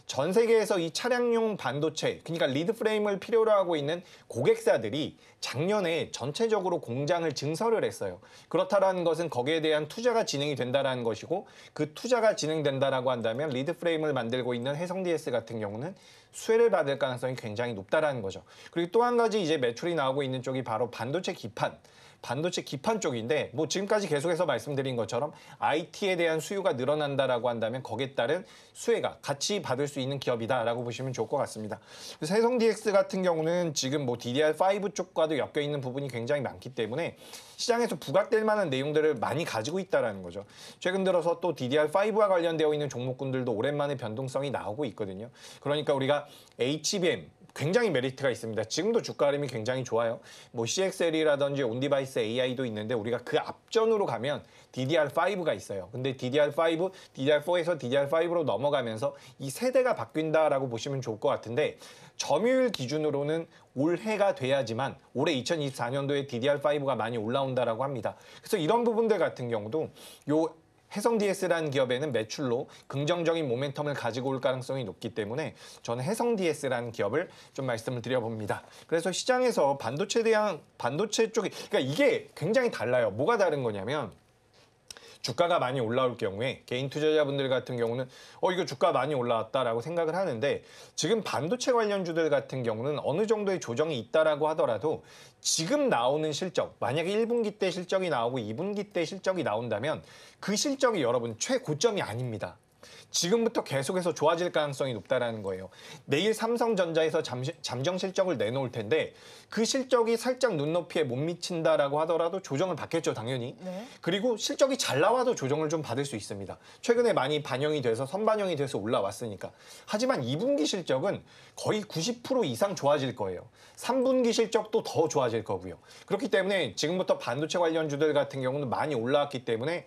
전 세계에서 이 차량용 반도체, 그러니까 리드 프레임을 필요로 하고 있는 고객사들이 작년에 전체적으로 공장을 증설을 했어요. 그렇다라는 것은 거기에 대한 투자가 진행이 된다라는 것이고 그 투자가 진행된다라고 한다면 리드 프레임을 만들고 있는 해성 DS 같은 경우는 수혜를 받을 가능성이 굉장히 높다라는 거죠. 그리고 또 한 가지 이제 매출이 나오고 있는 쪽이 바로 반도체 기판 쪽인데 뭐 지금까지 계속해서 말씀드린 것처럼 IT에 대한 수요가 늘어난다라고 한다면 거기에 따른 수혜가 같이 받을 수 있는 기업이다라고 보시면 좋을 것 같습니다. 그래서 해성 DX 같은 경우는 지금 뭐 DDR5 쪽과도 엮여 있는 부분이 굉장히 많기 때문에 시장에서 부각될 만한 내용들을 많이 가지고 있다라는 거죠. 최근 들어서 또 DDR5와 관련되어 있는 종목군들도 오랜만에 변동성이 나오고 있거든요. 그러니까 우리가 HBM 굉장히 메리트가 있습니다. 지금도 주가 흐름이 굉장히 좋아요. 뭐 CXL이라든지 온디바이스 AI도 있는데 우리가 그 앞전으로 가면 DDR5가 있어요. 근데 DDR5, DDR4에서 DDR5로 넘어가면서 이 세대가 바뀐다라고 보시면 좋을 것 같은데 점유율 기준으로는 올해가 돼야지만 올해 2024년도에 DDR5가 많이 올라온다라고 합니다. 그래서 이런 부분들 같은 경우도 요 해성 DS라는 기업에는 매출로 긍정적인 모멘텀을 가지고 올 가능성이 높기 때문에 저는 해성 DS라는 기업을 좀 말씀을 드려봅니다. 그래서 시장에서 반도체 쪽이 그러니까 이게 굉장히 달라요. 뭐가 다른 거냐면 주가가 많이 올라올 경우에 개인 투자자분들 같은 경우는 이거 주가 많이 올라왔다라고 생각을 하는데 지금 반도체 관련주들 같은 경우는 어느 정도의 조정이 있다라고 하더라도 지금 나오는 실적, 만약에 1분기 때 실적이 나오고 2분기 때 실적이 나온다면 그 실적이 여러분 최고점이 아닙니다. 지금부터 계속해서 좋아질 가능성이 높다라는 거예요. 내일 삼성전자에서 잠정 실적을 내놓을 텐데 그 실적이 살짝 눈높이에 못 미친다라고 하더라도 조정을 받겠죠, 당연히. 네. 그리고 실적이 잘 나와도 조정을 좀 받을 수 있습니다. 최근에 많이 반영이 돼서 선반영이 돼서 올라왔으니까. 하지만 2분기 실적은 거의 90% 이상 좋아질 거예요. 3분기 실적도 더 좋아질 거고요. 그렇기 때문에 지금부터 반도체 관련주들 같은 경우는 많이 올라왔기 때문에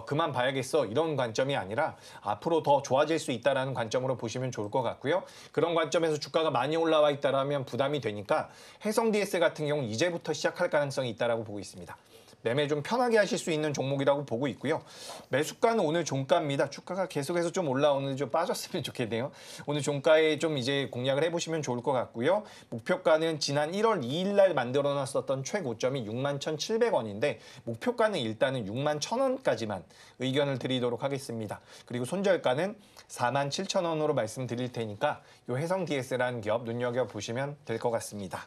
그만 봐야겠어 이런 관점이 아니라 앞으로 더 좋아질 수 있다는 관점으로 보시면 좋을 것 같고요. 그런 관점에서 주가가 많이 올라와 있다면 부담이 되니까 해성 DS 같은 경우는 이제부터 시작할 가능성이 있다고 보고 있습니다. 매매 좀 편하게 하실 수 있는 종목이라고 보고 있고요. 매수가는 오늘 종가입니다. 주가가 계속해서 좀 올라오는데 좀 빠졌으면 좋겠네요. 오늘 종가에 좀 이제 공략을 해보시면 좋을 것 같고요. 목표가는 지난 1월 2일 날 만들어놨었던 최고점이 61,700원인데 목표가는 일단은 61,000원까지만 의견을 드리도록 하겠습니다. 그리고 손절가는 47,000원으로 말씀드릴 테니까 이 해성 DS라는 기업 눈여겨보시면 될 것 같습니다.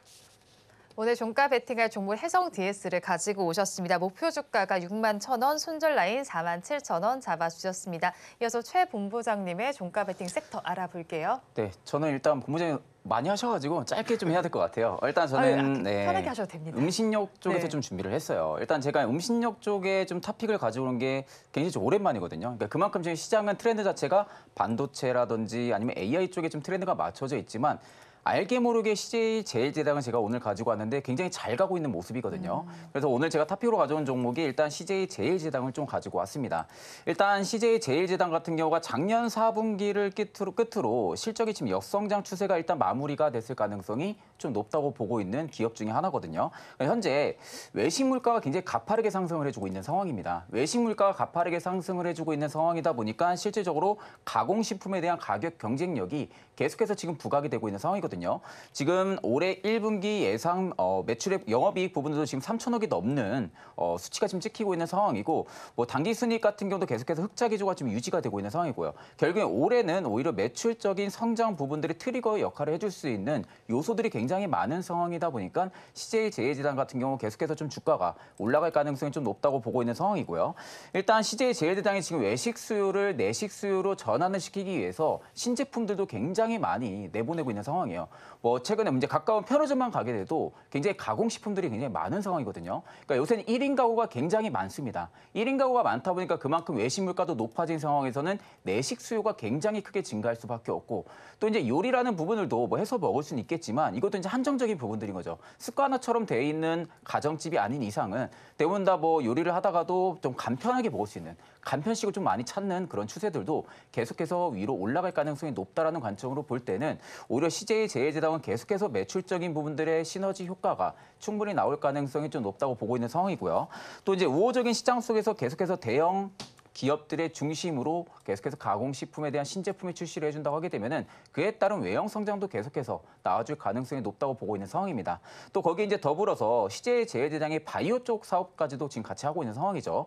오늘 종가 베팅할 종목 해성 DS를 가지고 오셨습니다. 목표 주가가 61,000원, 손절 라인 47,000원 잡아주셨습니다. 이어서 최 본부장님의 종가 베팅 섹터 알아볼게요. 네, 저는 일단 본부장님 많이 하셔가지고 짧게 좀 해야 될 것 같아요. 일단 저는 편하게 하셔도 됩니다. 음식료 쪽에서 네. 좀 준비를 했어요. 일단 제가 음식료 쪽에 좀 토픽을 가져오는 게 굉장히 좀 오랜만이거든요. 그러니까 그만큼 지금 시장은 트렌드 자체가 반도체라든지 아니면 AI 쪽에 좀 트렌드가 맞춰져 있지만 알게 모르게 CJ 제일제당은 제가 오늘 가지고 왔는데 굉장히 잘 가고 있는 모습이거든요. 그래서 오늘 제가 탑픽으로 가져온 종목이 일단 CJ 제일제당을 좀 가지고 왔습니다. 일단 CJ 제일제당 같은 경우가 작년 4분기를 끝으로 실적이 지금 역성장 추세가 일단 마무리가 됐을 가능성이 좀 높다고 보고 있는 기업 중에 하나거든요. 현재 외식 물가가 굉장히 가파르게 상승을 해주고 있는 상황입니다. 외식 물가가 가파르게 상승을 해주고 있는 상황이다 보니까 실질적으로 가공식품에 대한 가격 경쟁력이 계속해서 지금 부각이 되고 있는 상황이거든요. 지금 올해 1분기 예상 매출의 영업이익 부분도 지금 3천억이 넘는 수치가 지금 찍히고 있는 상황이고 뭐 당기순이익 같은 경우도 계속해서 흑자 기조가 지금 유지가 되고 있는 상황이고요. 결국에 올해는 오히려 매출적인 성장 부분들이 트리거 역할을 해줄 수 있는 요소들이 굉장히 많은 상황이다 보니까 CJ 제일제당 같은 경우 계속해서 좀 주가가 올라갈 가능성이 좀 높다고 보고 있는 상황이고요. 일단 CJ 제일제당이 지금 외식 수요를 내식 수요로 전환을 시키기 위해서 신제품들도 굉장히 많이 내보내고 있는 상황이에요. 뭐 최근에 이제 가까운 편의점만 가게 돼도 굉장히 가공식품들이 굉장히 많은 상황이거든요. 그러니까 요새는 1인 가구가 굉장히 많습니다. 1인 가구가 많다 보니까 그만큼 외식 물가도 높아진 상황에서는 내식 수요가 굉장히 크게 증가할 수밖에 없고 또 이제 요리라는 부분들도 뭐 해서 먹을 수는 있겠지만 이것도 이제 한정적인 부분들인 거죠. 습관화처럼 돼 있는 가정집이 아닌 이상은 대부분 다 뭐 요리를 하다가도 좀 간편하게 먹을 수 있는 간편식을 좀 많이 찾는 그런 추세들도 계속해서 위로 올라갈 가능성이 높다라는 관점으로 볼 때는 오히려 CJ 제일제당은 계속해서 매출적인 부분들의 시너지 효과가 충분히 나올 가능성이 좀 높다고 보고 있는 상황이고요. 또 이제 우호적인 시장 속에서 계속해서 대형 기업들의 중심으로 계속해서 가공식품에 대한 신제품을 출시를 해준다고 하게 되면은 그에 따른 외형 성장도 계속해서 나와줄 가능성이 높다고 보고 있는 상황입니다. 또 거기에 이제 더불어서 CJ 제일제당의 바이오 쪽 사업까지도 지금 같이 하고 있는 상황이죠.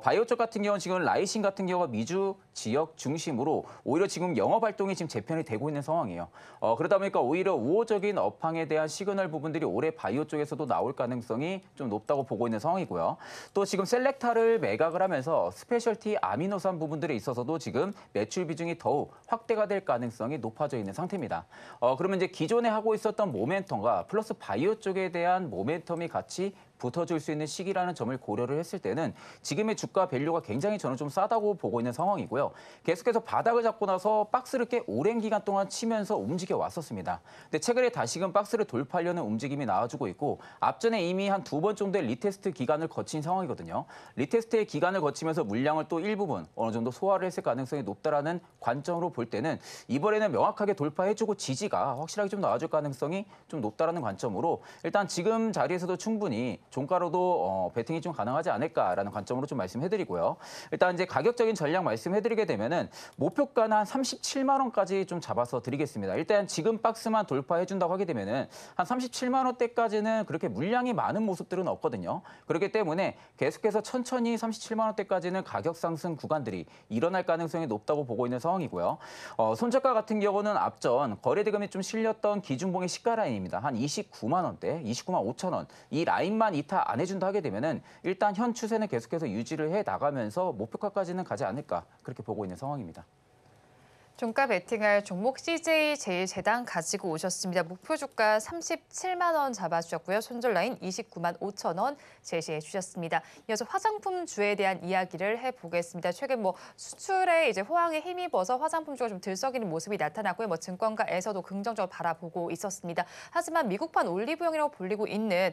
바이오 쪽 같은 경우는 지금 라이신 같은 경우가 미주 지역 중심으로 오히려 지금 영업 활동이 지금 재편이 되고 있는 상황이에요. 그러다 보니까 오히려 우호적인 업황에 대한 시그널 부분들이 올해 바이오 쪽에서도 나올 가능성이 좀 높다고 보고 있는 상황이고요. 또 지금 셀렉타를 매각을 하면서 스페셜티 아미노산 부분들에 있어서도 지금 매출 비중이 더욱 확대가 될 가능성이 높아져 있는 상태입니다. 그러면 이제 기존에 하고 있었던 모멘텀과 플러스 바이오 쪽에 대한 모멘텀이 같이 붙어줄 수 있는 시기라는 점을 고려를 했을 때는 지금의 주가 밸류가 굉장히 저는 좀 싸다고 보고 있는 상황이고요. 계속해서 바닥을 잡고 나서 박스를 꽤 오랜 기간 동안 치면서 움직여 왔었습니다. 근데 최근에 다시금 박스를 돌파하려는 움직임이 나와주고 있고 앞전에 이미 한 2번 정도의 리테스트 기간을 거친 상황이거든요. 리테스트의 기간을 거치면서 물량을 또 일부분 어느 정도 소화를 했을 가능성이 높다라는 관점으로 볼 때는 이번에는 명확하게 돌파해주고 지지가 확실하게 좀 나와줄 가능성이 좀 높다라는 관점으로 일단 지금 자리에서도 충분히 종가로도 베팅이 좀 가능하지 않을까라는 관점으로 좀 말씀해드리고요. 일단 이제 가격적인 전략 말씀해드리게 되면은 목표가는 한 37만 원까지 좀 잡아서 드리겠습니다. 일단 지금 박스만 돌파해준다고 하게 되면은 한 37만 원대까지는 그렇게 물량이 많은 모습들은 없거든요. 그렇기 때문에 계속해서 천천히 37만 원대까지는 가격 상승 구간들이 일어날 가능성이 높다고 보고 있는 상황이고요. 손저가 같은 경우는 앞전 거래대금이 좀 실렸던 기준봉의 시가 라인입니다. 한 29만 원대, 29만 5천 원. 이 라인만 이탈 안 해준다 하게 되면은 일단 현 추세는 계속해서 유지를 해 나가면서 목표가까지는 가지 않을까 그렇게 보고 있는 상황입니다. 종가 베팅할 종목 CJ 제일제당 가지고 오셨습니다. 목표 주가 37만 원 잡아주셨고요. 손절 라인 29만 5천 원 제시해 주셨습니다. 이어서 화장품주에 대한 이야기를 해보겠습니다. 최근 뭐 수출에 이제 호황에 힘입어서 화장품주가 좀 들썩이는 모습이 나타났고요. 뭐 증권가에서도 긍정적으로 바라보고 있었습니다. 하지만 미국판 올리브영이라고 불리고 있는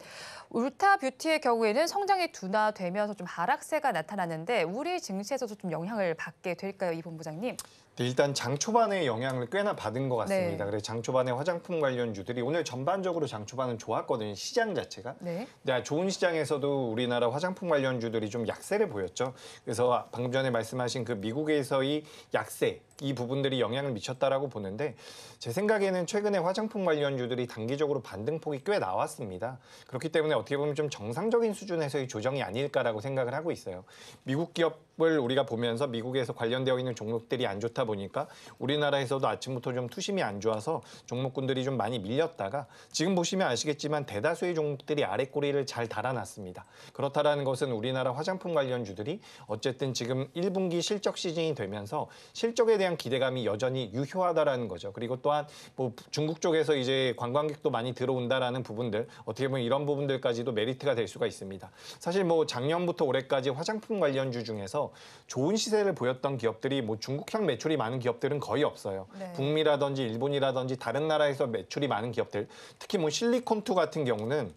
울타뷰티의 경우에는 성장이 둔화되면서 좀 하락세가 나타났는데 우리 증시에서도 좀 영향을 받게 될까요, 이 본부장님? 일단 장 초반에 영향을 꽤나 받은 것 같습니다. 네. 그래서 장 초반에 화장품 관련주들이 오늘 전반적으로 장 초반은 좋았거든요. 시장 자체가. 네. 네, 좋은 시장에서도 우리나라 화장품 관련주들이 좀 약세를 보였죠. 그래서 방금 전에 말씀하신 그 미국에서의 약세, 이 부분들이 영향을 미쳤다라고 보는데 제 생각에는 최근에 화장품 관련주들이 단기적으로 반등폭이 꽤 나왔습니다. 그렇기 때문에 어떻게 보면 좀 정상적인 수준에서의 조정이 아닐까라고 생각을 하고 있어요. 미국 기업을 우리가 보면서 미국에서 관련되어 있는 종목들이 안 좋다 보니까 우리나라에서도 아침부터 좀 투심이 안 좋아서 종목군들이 좀 많이 밀렸다가 지금 보시면 아시겠지만 대다수의 종목들이 아래 꼬리를 잘 달아놨습니다. 그렇다라는 것은 우리나라 화장품 관련주들이 어쨌든 지금 1분기 실적 시즌이 되면서 실적에 대한 기대감이 여전히 유효하다라는 거죠. 그리고 또한 뭐 중국 쪽에서 이제 관광객도 많이 들어온다라는 부분들 어떻게 보면 이런 부분들까지도 메리트가 될 수가 있습니다. 사실 뭐 작년부터 올해까지 화장품 관련주 중에서 들어서 좋은 시세를 보였던 기업들이 뭐 중국향 매출이 많은 기업들은 거의 없어요. 네. 북미라든지 일본이라든지 다른 나라에서 매출이 많은 기업들, 특히 뭐 실리콘투 같은 경우는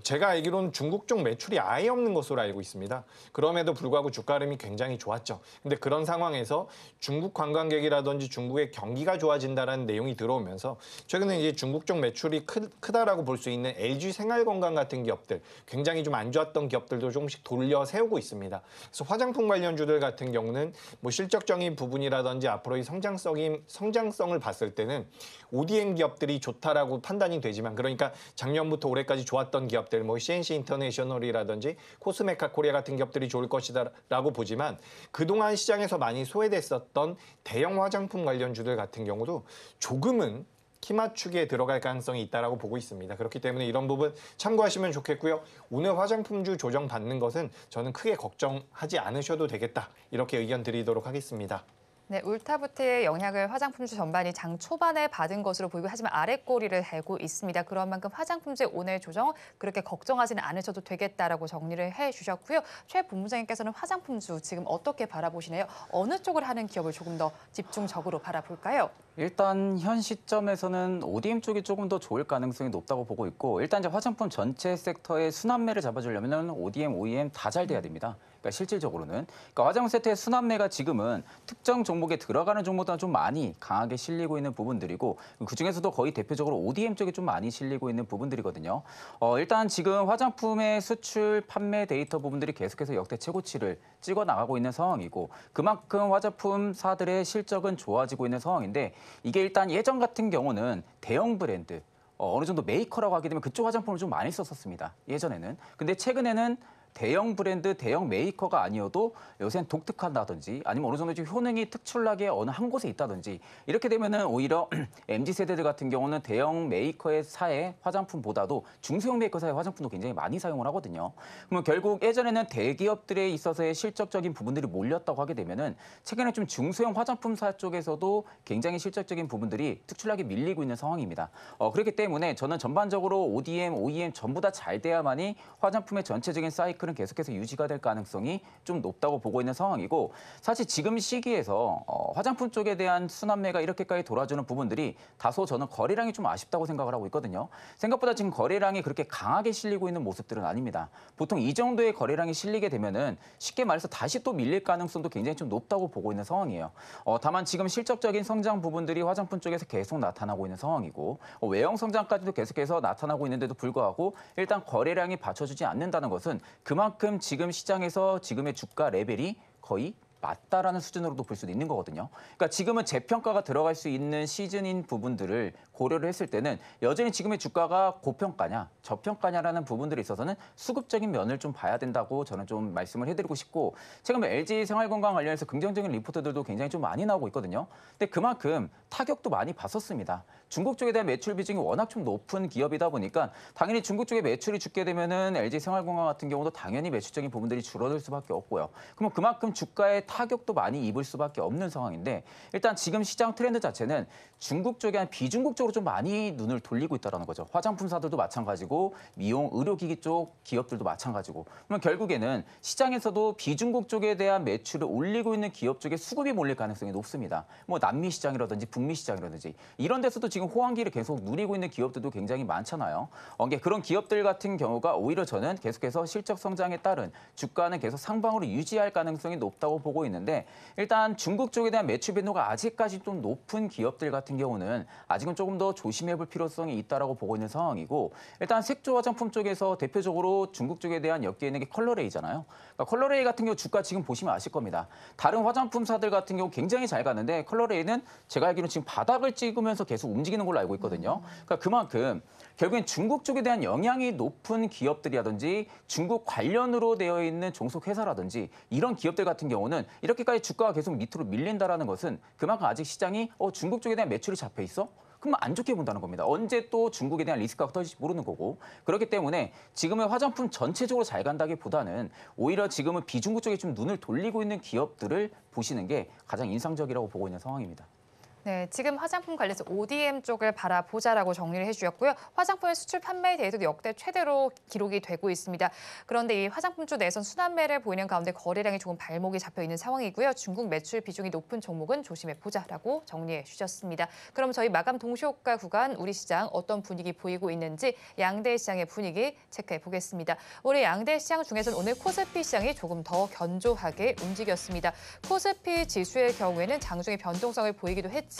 제가 알기로는 중국 쪽 매출이 아예 없는 것으로 알고 있습니다. 그럼에도 불구하고 주가 흐름이 굉장히 좋았죠. 근데 그런 상황에서 중국 관광객이라든지 중국의 경기가 좋아진다는 내용이 들어오면서 최근에 이제 중국 쪽 매출이 크다라고 볼 수 있는 LG 생활건강 같은 기업들, 굉장히 좀 안 좋았던 기업들도 조금씩 돌려 세우고 있습니다. 그래서 화장품 관련주들 같은 경우는 뭐 실적적인 부분이라든지 앞으로의 성장성을 봤을 때는 ODM 기업들이 좋다라고 판단이 되지만, 그러니까 작년부터 올해까지 좋았던 기업들, 뭐 CNC 인터내셔널이라든지 코스메카 코리아 같은 기업들이 좋을 것이다라고 보지만, 그동안 시장에서 많이 소외됐었던 대형 화장품 관련주들 같은 경우도 조금은 키 맞추기에 들어갈 가능성이 있다라고 보고 있습니다. 그렇기 때문에 이런 부분 참고하시면 좋겠고요. 오늘 화장품주 조정 받는 것은 저는 크게 걱정하지 않으셔도 되겠다, 이렇게 의견 드리도록 하겠습니다. 네, 울타부태의 영향을 화장품주 전반이 장 초반에 받은 것으로 보이고, 하지만 아랫꼬리를 달고 있습니다. 그런 만큼 화장품주의 오늘 조정 그렇게 걱정하지는 않으셔도 되겠다라고 정리를 해주셨고요. 최 본부장님께서는 화장품주 지금 어떻게 바라보시나요? 어느 쪽을 하는 기업을 조금 더 집중적으로 바라볼까요? 일단 현 시점에서는 ODM 쪽이 조금 더 좋을 가능성이 높다고 보고 있고, 일단 이제 화장품 전체 섹터의 순환매를 잡아주려면 ODM, OEM 다 잘 돼야 됩니다. 그러니까 실질적으로는, 그러니까 화장품 세트의 순환매가 지금은 특정 종목에 들어가는 종목보다 좀 많이 강하게 실리고 있는 부분들이고, 그중에서도 거의 대표적으로 ODM 쪽이 좀 많이 실리고 있는 부분들이거든요. 일단 지금 화장품의 수출 판매 데이터 부분들이 계속해서 역대 최고치를 찍어 나가고 있는 상황이고, 그만큼 화장품사들의 실적은 좋아지고 있는 상황인데, 이게 일단 예전 같은 경우는 대형 브랜드, 어느 정도 메이커라고 하게 되면 그쪽 화장품을 좀 많이 썼었습니다, 예전에는. 근데 최근에는 대형 브랜드, 대형 메이커가 아니어도 요새는 독특하다든지 아니면 어느 정도 좀 효능이 특출나게 어느 한 곳에 있다든지, 이렇게 되면은 오히려 MZ세대들 같은 경우는 대형 메이커의 사의 화장품보다도 중소형 메이커사의 화장품도 굉장히 많이 사용을 하거든요. 그러면 결국 예전에는 대기업들에 있어서의 실적적인 부분들이 몰렸다고 하게 되면은 최근에 좀 중소형 화장품사 쪽에서도 굉장히 실적적인 부분들이 특출나게 밀리고 있는 상황입니다. 그렇기 때문에 저는 전반적으로 ODM, OEM 전부 다 잘 돼야만이 화장품의 전체적인 사이클 는 계속해서 유지가 될 가능성이 좀 높다고 보고 있는 상황이고, 사실 지금 시기에서 화장품 쪽에 대한 순환매가 이렇게까지 돌아주는 부분들이 다소 저는 거래량이 좀 아쉽다고 생각을 하고 있거든요. 생각보다 지금 거래량이 그렇게 강하게 실리고 있는 모습들은 아닙니다. 보통 이 정도의 거래량이 실리게 되면은 쉽게 말해서 다시 또 밀릴 가능성도 굉장히 좀 높다고 보고 있는 상황이에요. 다만 지금 실적적인 성장 부분들이 화장품 쪽에서 계속 나타나고 있는 상황이고, 외형 성장까지도 계속해서 나타나고 있는데도 불구하고 일단 거래량이 받쳐주지 않는다는 것은 그만큼 지금 시장에서 지금의 주가 레벨이 거의 맞다라는 수준으로도 볼 수도 있는 거거든요. 그러니까 지금은 재평가가 들어갈 수 있는 시즌인 부분들을 고려를 했을 때는 여전히 지금의 주가가 고평가냐, 저평가냐라는 부분들에 있어서는 수급적인 면을 좀 봐야 된다고 저는 좀 말씀을 해드리고 싶고, 최근 LG 생활건강 관련해서 긍정적인 리포트들도 굉장히 좀 많이 나오고 있거든요. 근데 그만큼 타격도 많이 봤었습니다. 중국 쪽에 대한 매출 비중이 워낙 좀 높은 기업이다 보니까 당연히 중국 쪽에 매출이 죽게 되면은 LG 생활건강 같은 경우도 당연히 매출적인 부분들이 줄어들 수밖에 없고요. 그럼 그만큼 주가에 타격도 많이 입을 수밖에 없는 상황인데, 일단 지금 시장 트렌드 자체는 중국 쪽에 한 비중국 쪽으로 좀 많이 눈을 돌리고 있다는 거죠. 화장품사들도 마찬가지고 미용, 의료기기 쪽 기업들도 마찬가지고. 그러면 결국에는 시장에서도 비중국 쪽에 대한 매출을 올리고 있는 기업 쪽에 수급이 몰릴 가능성이 높습니다. 뭐 남미 시장이라든지 북미 시장이라든지 이런 데서도 지금 호황기를 계속 누리고 있는 기업들도 굉장히 많잖아요. 그런 기업들 같은 경우가 오히려 저는 계속해서 실적 성장에 따른 주가는 계속 상방으로 유지할 가능성이 높다고 보고 있는데, 일단 중국 쪽에 대한 매출 변동가 아직까지 좀 높은 기업들 같은 경우는 아직은 조금 더 조심해 볼 필요성이 있다라고 보고 있는 상황이고, 일단 색조 화장품 쪽에서 대표적으로 중국 쪽에 대한 엮여 있는 게 컬러레이잖아요. 그러니까 컬러레이 같은 경우 주가 지금 보시면 아실 겁니다. 다른 화장품사들 같은 경우 굉장히 잘 가는데 컬러레이는 제가 알기로는 지금 바닥을 찍으면서 계속 움직이는 걸로 알고 있거든요. 그러니까 그만큼 결국엔 중국 쪽에 대한 영향이 높은 기업들이라든지 중국 관련으로 되어 있는 종속회사라든지 이런 기업들 같은 경우는 이렇게까지 주가가 계속 밑으로 밀린다는 것은 그만큼 아직 시장이 중국 쪽에 대한 매출이 잡혀 있어? 그러면 안 좋게 본다는 겁니다. 언제 또 중국에 대한 리스크가 터질지 모르는 거고. 그렇기 때문에 지금의 화장품 전체적으로 잘 간다기보다는 오히려 지금은 비중국 쪽에 좀 눈을 돌리고 있는 기업들을 보시는 게 가장 인상적이라고 보고 있는 상황입니다. 네, 지금 화장품 관련해서 ODM 쪽을 바라보자라고 정리를 해주셨고요. 화장품의 수출 판매에 대해서도 역대 최대로 기록이 되고 있습니다. 그런데 이 화장품주 내선 순환매를 보이는 가운데 거래량이 조금 발목이 잡혀 있는 상황이고요. 중국 매출 비중이 높은 종목은 조심해 보자라고 정리해 주셨습니다. 그럼 저희 마감 동시효과 구간 우리 시장 어떤 분위기 보이고 있는지 양대 시장의 분위기 체크해 보겠습니다. 올해 양대 시장 중에서는 오늘 코스피 시장이 조금 더 견조하게 움직였습니다. 코스피 지수의 경우에는 장중에 변동성을 보이기도 했지만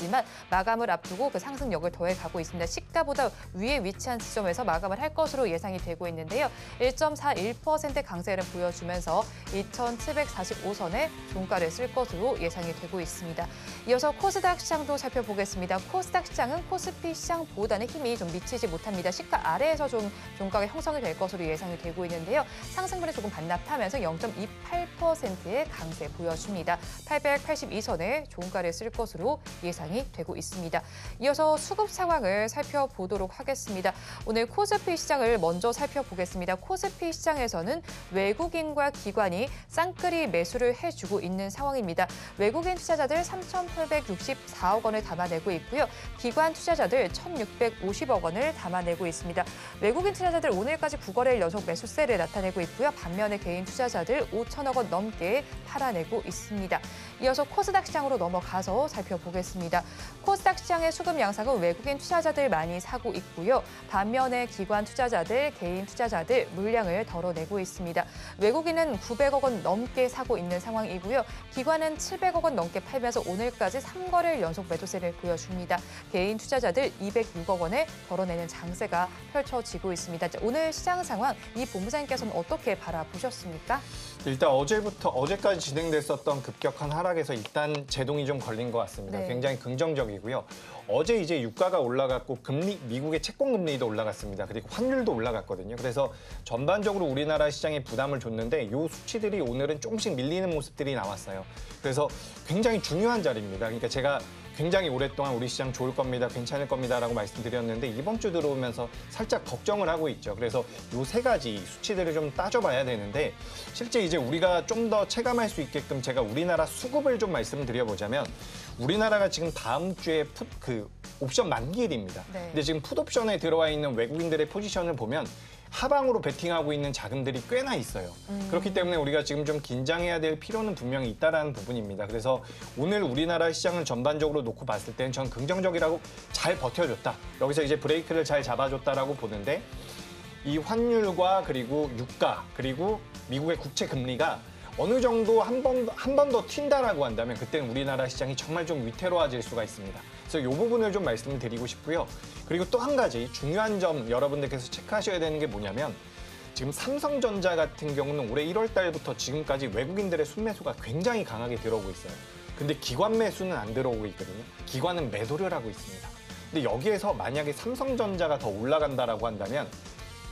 마감을 앞두고 그 상승력을 더해가고 있습니다. 시가보다 위에 위치한 지점에서 마감을 할 것으로 예상이 되고 있는데요. 1.41% 강세를 보여주면서 2,745선에 종가를 쓸 것으로 예상이 되고 있습니다. 이어서 코스닥 시장도 살펴보겠습니다. 코스닥 시장은 코스피 시장보다는 힘이 좀 미치지 못합니다. 시가 아래에서 좀 종가가 형성이 될 것으로 예상이 되고 있는데요. 상승분에 조금 반납하면서 0.28%의 강세 보여줍니다. 882선에 종가를 쓸 것으로 예상이 되고 있습니다. 이어서 수급 상황을 살펴보도록 하겠습니다. 오늘 코스피 시장을 먼저 살펴보겠습니다. 코스피 시장에서는 외국인과 기관이 쌍끌이 매수를 해주고 있는 상황입니다. 외국인 투자자들 3,864억 원을 담아내고 있고요. 기관 투자자들 1,650억 원을 담아내고 있습니다. 외국인 투자자들 오늘까지 9거래일 연속 매수세를 나타내고 있고요. 반면에 개인 투자자들 5천억 원 넘게 팔아내고 있습니다. 이어서 코스닥 시장으로 넘어가서 살펴보겠습니다. 코스닥 시장의 수급 양상은 외국인 투자자들 많이 사고 있고요. 반면에 기관 투자자들, 개인 투자자들 물량을 덜어내고 있습니다. 외국인은 900억 원 넘게 사고 있는 상황이고요. 기관은 700억 원 넘게 팔면서 오늘까지 3거래일 연속 매도세를 보여줍니다. 개인 투자자들 206억 원에 덜어내는 장세가 펼쳐지고 있습니다. 오늘 시장 상황 이 본부장님께서는 어떻게 바라보셨습니까? 일단 어제까지 진행됐었던 급격한 하락에서 일단 제동이 좀 걸린 것 같습니다. 네. 굉장히 긍정적이고요. 어제 이제 유가가 올라갔고 미국의 채권 금리도 올라갔습니다. 그리고 환율도 올라갔거든요. 그래서 전반적으로 우리나라 시장에 부담을 줬는데 이 수치들이 오늘은 조금씩 밀리는 모습들이 나왔어요. 그래서 굉장히 중요한 자리입니다. 그러니까 제가 굉장히 오랫동안 우리 시장 좋을 겁니다, 괜찮을 겁니다라고 말씀드렸는데 이번 주 들어오면서 살짝 걱정을 하고 있죠. 그래서 이 세 가지 수치들을 좀 따져봐야 되는데 실제 이제 우리가 좀 더 체감할 수 있게끔 제가 우리나라 수급을 좀 말씀드려보자면 우리나라가 지금 다음 주에 옵션 만기일입니다. 네. 근데 지금 풋옵션에 들어와 있는 외국인들의 포지션을 보면 하방으로 베팅하고 있는 자금들이 꽤나 있어요. 그렇기 때문에 우리가 지금 좀 긴장해야 될 필요는 분명히 있다라는 부분입니다. 그래서 오늘 우리나라 시장을 전반적으로 놓고 봤을 때는 전 긍정적이라고 잘 버텨줬다. 여기서 이제 브레이크를 잘 잡아줬다라고 보는데 이 환율과 그리고 유가 그리고 미국의 국채 금리가 어느 정도 한 번 더 튄다라고 한다면 그때는 우리나라 시장이 정말 좀 위태로워질 수가 있습니다. 그래서 이 부분을 좀 말씀을 드리고 싶고요. 그리고 또 한 가지 중요한 점 여러분들께서 체크하셔야 되는 게 뭐냐면 지금 삼성전자 같은 경우는 올해 1월 달부터 지금까지 외국인들의 순매수가 굉장히 강하게 들어오고 있어요. 근데 기관 매수는 안 들어오고 있거든요. 기관은 매도를 하고 있습니다. 근데 여기에서 만약에 삼성전자가 더 올라간다라고 한다면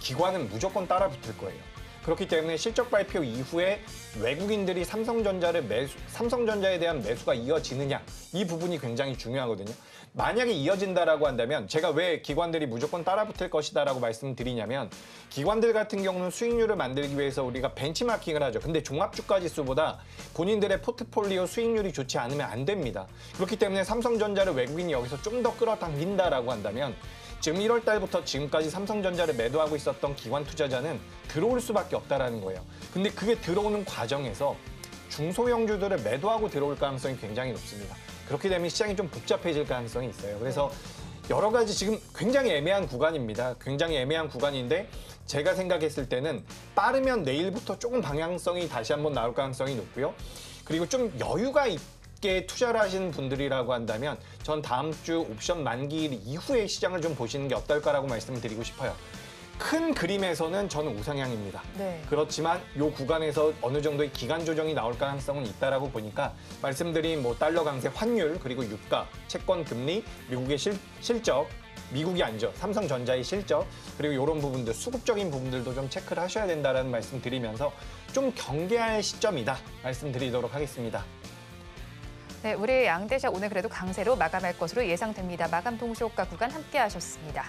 기관은 무조건 따라 붙을 거예요. 그렇기 때문에 실적 발표 이후에 외국인들이 삼성전자에 대한 매수가 이어지느냐 이 부분이 굉장히 중요하거든요. 만약에 이어진다라고 한다면 제가 왜 기관들이 무조건 따라붙을 것이다라고 말씀드리냐면 기관들 같은 경우는 수익률을 만들기 위해서 우리가 벤치마킹을 하죠. 근데 종합주가지수보다 본인들의 포트폴리오 수익률이 좋지 않으면 안 됩니다. 그렇기 때문에 삼성전자를 외국인이 여기서 좀 더 끌어당긴다라고 한다면 지금 1월 달부터 지금까지 삼성전자를 매도하고 있었던 기관 투자자는 들어올 수밖에 없다라는 거예요. 근데 그게 들어오는 과정에서 중소형주들을 매도하고 들어올 가능성이 굉장히 높습니다. 그렇게 되면 시장이 좀 복잡해질 가능성이 있어요. 그래서 여러 가지 지금 굉장히 애매한 구간입니다. 굉장히 애매한 구간인데 제가 생각했을 때는 빠르면 내일부터 조금 방향성이 다시 한번 나올 가능성이 높고요. 그리고 좀 여유가 있게 투자를 하시는 분들이라고 한다면 전 다음 주 옵션 만기일 이후에 시장을 좀 보시는 게 어떨까라고 말씀을 드리고 싶어요. 큰 그림에서는 저는 우상향입니다. 네. 그렇지만 이 구간에서 어느 정도의 기간 조정이 나올 가능성은 있다라고 보니까 말씀드린 뭐 달러 강세 환율 그리고 유가, 채권 금리, 미국의 실적, 미국이 아니죠. 삼성전자의 실적 그리고 이런 부분들 수급적인 부분들도 좀 체크를 하셔야 된다는 말씀 드리면서 좀 경계할 시점이다 말씀드리도록 하겠습니다. 네, 우리 양대시장 오늘 그래도 강세로 마감할 것으로 예상됩니다. 마감 동시효과 구간 함께 하셨습니다.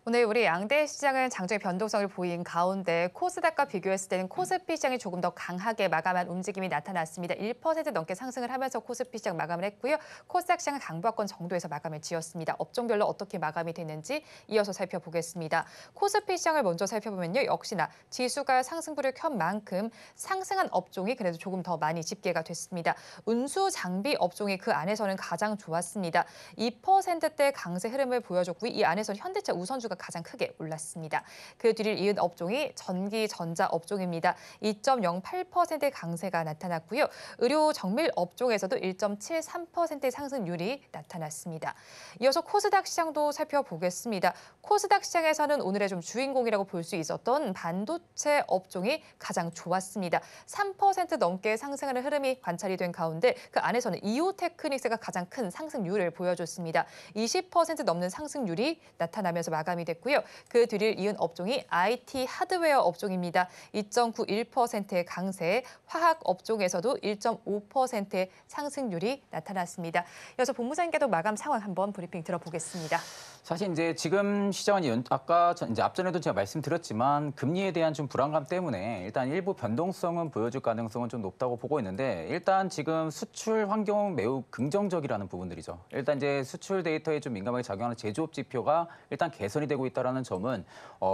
오늘 우리 양대 시장은 장중에 변동성을 보인 가운데 코스닥과 비교했을 때는 코스피 시장이 조금 더 강하게 마감한 움직임이 나타났습니다. 1% 넘게 상승을 하면서 코스피 시장 마감을 했고요. 코스닥 시장은 강보합권 정도에서 마감을 지었습니다. 업종별로 어떻게 마감이 됐는지 이어서 살펴보겠습니다. 코스피 시장을 먼저 살펴보면요. 역시나 지수가 상승부를 켠 만큼 상승한 업종이 그래도 조금 더 많이 집계가 됐습니다. 운수 장비 업종이 그 안에서는 가장 좋았습니다. 2%대 강세 흐름을 보여줬고 이 안에서는 현대차 우선주가 가장 크게 올랐습니다. 그 뒤를 이은 업종이 전기 전자 업종입니다. 2.08%의 강세가 나타났고요. 의료 정밀 업종에서도 1.73%의 상승률이 나타났습니다. 이어서 코스닥 시장도 살펴보겠습니다. 코스닥 시장에서는 오늘의 좀 주인공이라고 볼 수 있었던 반도체 업종이 가장 좋았습니다. 3% 넘게 상승하는 흐름이 관찰이 된 가운데 그 안에서는 이오테크닉스가 가장 큰 상승률을 보여줬습니다. 20% 넘는 상승률이 나타나면서 마감이 됐고요. 그 뒤를 이은 업종이 IT 하드웨어 업종입니다. 2.91%의 강세, 화학 업종에서도 1.5%의 상승률이 나타났습니다. 이어서 본부장님께도 마감 상황 한번 브리핑 들어보겠습니다. 사실 이제 지금 시장은 아까 이제 앞전에도 제가 말씀드렸지만 금리에 대한 좀 불안감 때문에 일단 일부 변동성은 보여줄 가능성은 좀 높다고 보고 있는데 일단 지금 수출 환경은 매우 긍정적이라는 부분들이죠. 일단 이제 수출 데이터에 좀 민감하게 작용하는 제조업 지표가 일단 개선이 되고 있다는 점은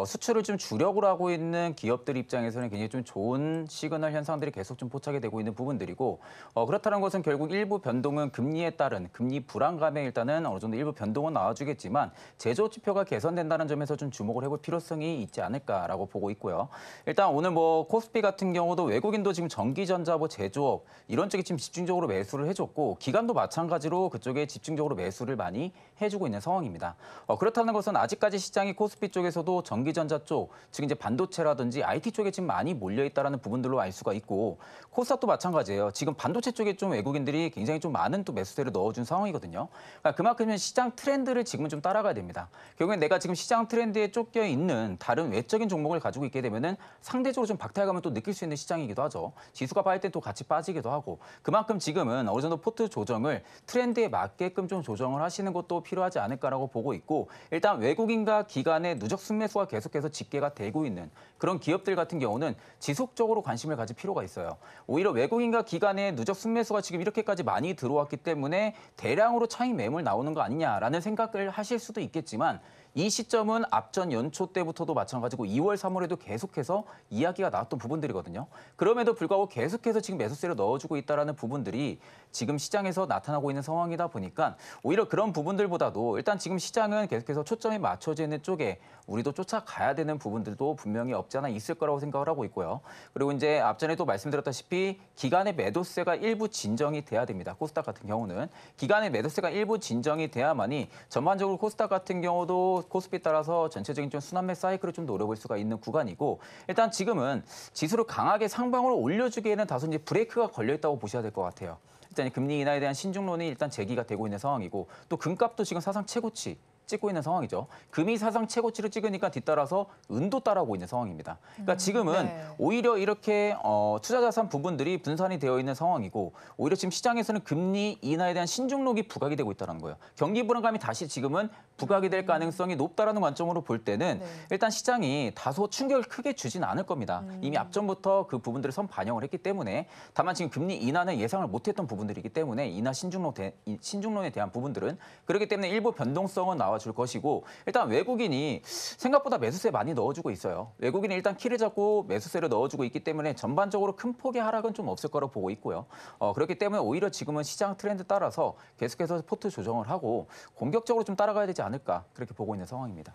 수출을 좀 주력으로 하고 있는 기업들 입장에서는 굉장히 좀 좋은 시그널 현상들이 계속 좀 포착이 되고 있는 부분들이고 그렇다는 것은 결국 일부 변동은 금리에 따른 금리 불안감에 일단은 어느 정도 일부 변동은 나와주겠지만 제조업 지표가 개선된다는 점에서 좀 주목을 해볼 필요성이 있지 않을까라고 보고 있고요. 일단 오늘 뭐 코스피 같은 경우도 외국인도 지금 전기전자, 제조업 이런 쪽에 지금 집중적으로 매수를 해줬고 기관도 마찬가지로 그쪽에 집중적으로 매수를 많이 해주고 있는 상황입니다. 그렇다는 것은 아직까지 시장이 코스피 쪽에서도 전기전자 쪽, 즉 이제 반도체라든지 IT 쪽에 지금 많이 몰려 있다라는 부분들로 알 수가 있고 코스닥도 마찬가지예요. 지금 반도체 쪽에 좀 외국인들이 굉장히 좀 많은 또 매수세를 넣어준 상황이거든요. 그러니까 그만큼 시장 트렌드를 지금은 좀 따라가야 됩니다. 결국엔 내가 지금 시장 트렌드에 쫓겨 있는 다른 외적인 종목을 가지고 있게 되면은 상대적으로 좀 박탈감을 또 느낄 수 있는 시장이기도 하죠. 지수가 빠질 때 또 같이 빠지기도 하고 그만큼 지금은 어느 정도 포트 조정을 트렌드에 맞게끔 좀 조정을 하시는 것도 필요하지 않을까라고 보고 있고 일단 외국인과 기관의 누적 순매수가 계속해서 집계가 되고 있는 그런 기업들 같은 경우는 지속적으로 관심을 가질 필요가 있어요. 오히려 외국인과 기관의 누적 순매수가 지금 이렇게까지 많이 들어왔기 때문에 대량으로 차익 매물 나오는 거 아니냐라는 생각을 하실 수도 있겠지만 이 시점은 앞전 연초 때부터도 마찬가지고 2월, 3월에도 계속해서 이야기가 나왔던 부분들이거든요. 그럼에도 불구하고 계속해서 지금 매수세를 넣어주고 있다는 부분들이 지금 시장에서 나타나고 있는 상황이다 보니까 오히려 그런 부분들보다도 일단 지금 시장은 계속해서 초점이 맞춰져 있는 쪽에 우리도 쫓아가야 되는 부분들도 분명히 없지 않아 있을 거라고 생각을 하고 있고요. 그리고 이제 앞전에도 말씀드렸다시피 기간의 매도세가 일부 진정이 돼야 됩니다. 코스닥 같은 경우는 기간의 매도세가 일부 진정이 돼야만이 전반적으로 코스닥 같은 경우도 코스피 따라서 전체적인 좀 순환매 사이클을 좀 노려볼 수가 있는 구간이고 일단 지금은 지수를 강하게 상방으로 올려주기에는 다소 이제 브레이크가 걸려 있다고 보셔야 될 것 같아요. 일단 금리 인하에 대한 신중론이 일단 제기가 되고 있는 상황이고 또 금값도 지금 사상 최고치 찍고 있는 상황이죠. 금이 사상 최고치를 찍으니까 뒤따라서 은도 따라오고 있는 상황입니다. 그러니까 지금은 오히려 이렇게 투자자산 부분들이 분산이 되어 있는 상황이고 오히려 지금 시장에서는 금리 인하에 대한 신중론이 부각이 되고 있다는 거예요. 경기 불안감이 다시 지금은 부각이 될 가능성이 높다라는 관점으로 볼 때는 일단 시장이 다소 충격을 크게 주진 않을 겁니다. 이미 앞전부터 그 부분들을 선 반영을 했기 때문에 다만 지금 금리 인하는 예상을 못했던 부분들이기 때문에 인하 신중론에 대한 부분들은 그렇기 때문에 일부 변동성은 나와줄 것이고 일단 외국인이 생각보다 매수세 많이 넣어주고 있어요. 외국인이 일단 키를 잡고 매수세를 넣어주고 있기 때문에 전반적으로 큰 폭의 하락은 좀 없을 거라고 보고 있고요. 그렇기 때문에 오히려 지금은 시장 트렌드 따라서 계속해서 포트 조정을 하고 공격적으로 좀 따라가야 되지 않을까 그렇게 보고 있는 상황입니다.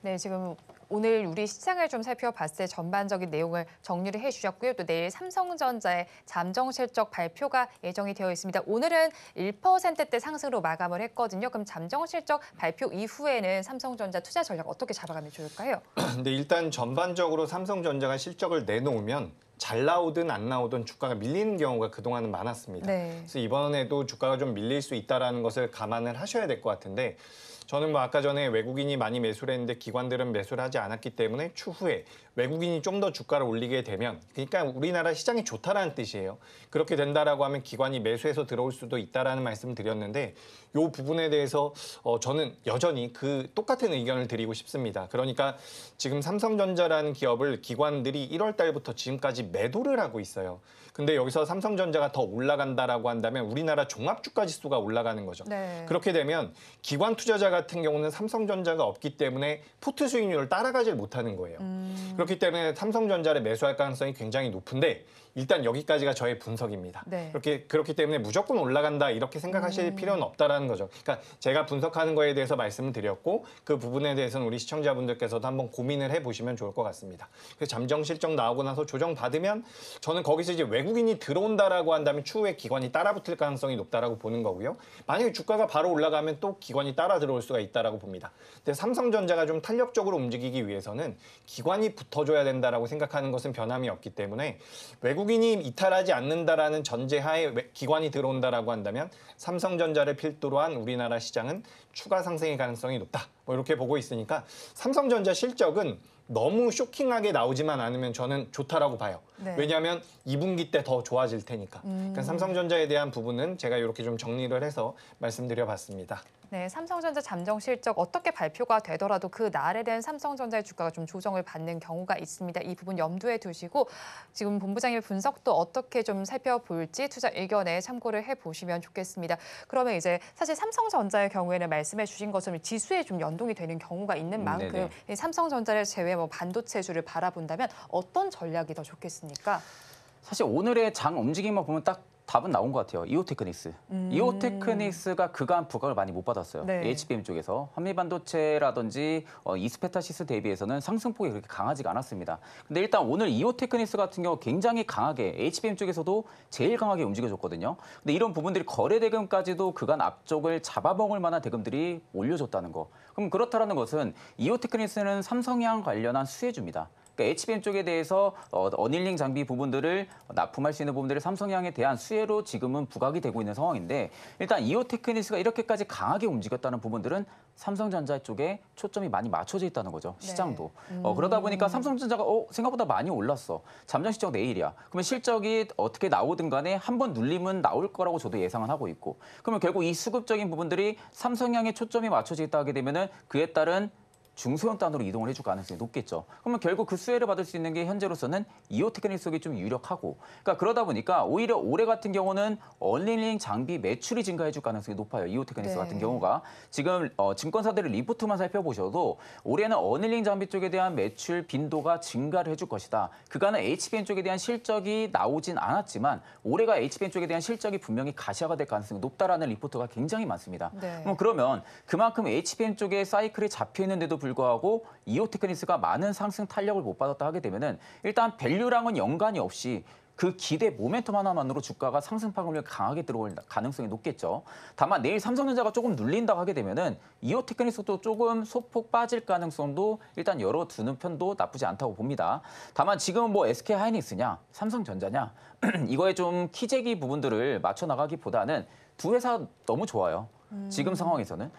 네, 지금 오늘 우리 시장을 좀 살펴봤을 때 전반적인 내용을 정리를 해주셨고요. 또 내일 삼성전자의 잠정 실적 발표가 예정이 되어 있습니다. 오늘은 1%대 상승으로 마감을 했거든요. 그럼 잠정 실적 발표 이후에는 삼성전자 투자 전략 어떻게 잡아가면 좋을까요? 근데 일단 전반적으로 삼성전자가 실적을 내놓으면 잘 나오든 안 나오든 주가가 밀리는 경우가 그동안은 많았습니다. 네. 그래서 이번에도 주가가 좀 밀릴 수 있다는 것을 감안을 하셔야 될 것 같은데 저는 뭐 아까 전에 외국인이 많이 매수를 했는데 기관들은 매수를 하지 않았기 때문에 추후에 외국인이 좀 더 주가를 올리게 되면, 그러니까 우리나라 시장이 좋다라는 뜻이에요. 그렇게 된다라고 하면 기관이 매수해서 들어올 수도 있다라는 말씀을 드렸는데, 이 부분에 대해서 저는 여전히 그 똑같은 의견을 드리고 싶습니다. 그러니까 지금 삼성전자라는 기업을 기관들이 1월 달부터 지금까지 매도를 하고 있어요. 근데 여기서 삼성전자가 더 올라간다라고 한다면 우리나라 종합주가지수가 올라가는 거죠. 네. 그렇게 되면 기관 투자자 같은 경우는 삼성전자가 없기 때문에 포트 수익률을 따라가질 못하는 거예요. 그렇기 때문에 삼성전자를 매수할 가능성이 굉장히 높은데, 일단 여기까지가 저의 분석입니다. 네. 그렇기 때문에 무조건 올라간다 이렇게 생각하실 필요는 없다라는 거죠. 그러니까 제가 분석하는 거에 대해서 말씀을 드렸고, 그 부분에 대해서는 우리 시청자분들께서도 한번 고민을 해보시면 좋을 것 같습니다. 그래서 잠정 실적 나오고 나서 조정 받으면 저는 거기서 이제 외국인이 들어온다라고 한다면 추후에 기관이 따라붙을 가능성이 높다라고 보는 거고요. 만약에 주가가 바로 올라가면 또 기관이 따라 들어올 수가 있다라고 봅니다. 근데 삼성전자가 좀 탄력적으로 움직이기 위해서는 기관이 붙어줘야 된다라고 생각하는 것은 변함이 없기 때문에, 외국인이 이탈하지 않는다라는 전제하에 기관이 들어온다라고 한다면 삼성전자를 필두로 한 우리나라 시장은 추가 상승의 가능성이 높다. 뭐 이렇게 보고 있으니까 삼성전자 실적은 너무 쇼킹하게 나오지만 않으면 저는 좋다라고 봐요. 네. 왜냐하면 2분기 때 더 좋아질 테니까. 그러니까 삼성전자에 대한 부분은 제가 이렇게 좀 정리를 해서 말씀드려봤습니다. 네, 삼성전자 잠정 실적 어떻게 발표가 되더라도 그 날에 대한 삼성전자의 주가가 좀 조정을 받는 경우가 있습니다. 이 부분 염두에 두시고 지금 본부장님의 분석도 어떻게 좀 살펴볼지 투자 의견에 참고를 해보시면 좋겠습니다. 그러면 이제 사실 삼성전자의 경우에는 말씀해 주신 것처럼 지수에 좀 연동이 되는 경우가 있는 만큼 이 삼성전자를 제외 뭐 반도체주를 바라본다면 어떤 전략이 더 좋겠습니까? 사실 오늘의 장 움직임만 보면 딱 답은 나온 것 같아요. 이오테크닉스. 이오테크닉스가 그간 부각을 많이 못 받았어요. 네. HBM 쪽에서. 한미반도체라든지 이스페타시스 대비해서는 상승폭이 그렇게 강하지가 않았습니다. 근데 일단 오늘 이오테크닉스 같은 경우 굉장히 강하게 HBM 쪽에서도 제일 강하게 움직여줬거든요. 근데 이런 부분들이 거래 대금까지도 그간 앞쪽을 잡아먹을 만한 대금들이 올려줬다는 거. 그럼 그렇다는 것은 이오테크닉스는 삼성향 관련한 수혜주입니다. 그러니까 HBM 쪽에 대해서 어닐링 장비 부분들을 납품할 수 있는 부분들을 삼성향에 대한 수혜로 지금은 부각이 되고 있는 상황인데, 일단 이오테크닉스가 이렇게까지 강하게 움직였다는 부분들은 삼성전자 쪽에 초점이 많이 맞춰져 있다는 거죠. 시장도. 그러다 보니까 삼성전자가 생각보다 많이 올랐어. 잠정 실적 내일이야. 그러면 실적이 어떻게 나오든 간에 한번 눌림은 나올 거라고 저도 예상은 하고 있고, 그러면 결국 이 수급적인 부분들이 삼성향에 초점이 맞춰져 있다 하게 되면은 그에 따른 중소형 단으로 이동을 해줄 가능성이 높겠죠. 그러면 결국 그 수혜를 받을 수 있는 게 현재로서는 이오테크닉스 쪽이 좀 유력하고, 그러니까 그러다 보니까 오히려 올해 같은 경우는 어닐링 장비 매출이 증가해줄 가능성이 높아요. 이오테크닉스 네. 같은 경우가 지금 증권사들의 리포트만 살펴보셔도 올해는 어닐링 장비 쪽에 대한 매출 빈도가 증가를 해줄 것이다. 그간은 HBM 쪽에 대한 실적이 나오진 않았지만 올해가 HBM 쪽에 대한 실적이 분명히 가시화가 될 가능성이 높다라는 리포트가 굉장히 많습니다. 네. 그러면 그만큼 HBM 쪽에 사이클이 잡혀 있는데도 불구하고 이오테크닉스가 많은 상승 탄력을 못 받았다 하게 되면은 일단 밸류랑은 연관이 없이 그 기대 모멘텀 하나만으로 주가가 상승 파급력이 강하게 들어올 가능성이 높겠죠. 다만 내일 삼성전자가 조금 눌린다고 하게 되면은 이오테크닉스도 조금 소폭 빠질 가능성도 일단 열어두는 편도 나쁘지 않다고 봅니다. 다만 지금은 뭐 SK 하이닉스냐, 삼성전자냐 이거에 좀 키재기 부분들을 맞춰 나가기보다는 두 회사 너무 좋아요. 지금 상황에서는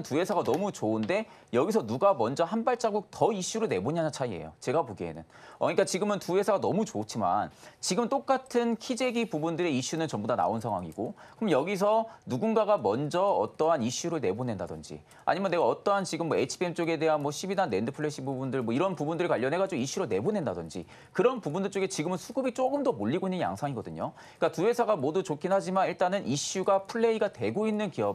두 회사가 너무 좋은데 여기서 누가 먼저 한 발자국 더 이슈를 내보냐는 차이예요. 제가 보기에는. 그러니까 지금은 두 회사가 너무 좋지만 지금 똑같은 키재기 부분들의 이슈는 전부 다 나온 상황이고, 그럼 여기서 누군가가 먼저 어떠한 이슈를 내보낸다든지 아니면 내가 어떠한 지금 뭐 HBM 쪽에 대한 뭐 12단 낸드 플래시 부분들 뭐 이런 부분들을 관련해가지고 이슈를 내보낸다든지 그런 부분들 쪽에 지금은 수급이 조금 더 몰리고 있는 양상이거든요. 그러니까 두 회사가 모두 좋긴 하지만 일단은 이슈가 플레이가 되고 있는 기업에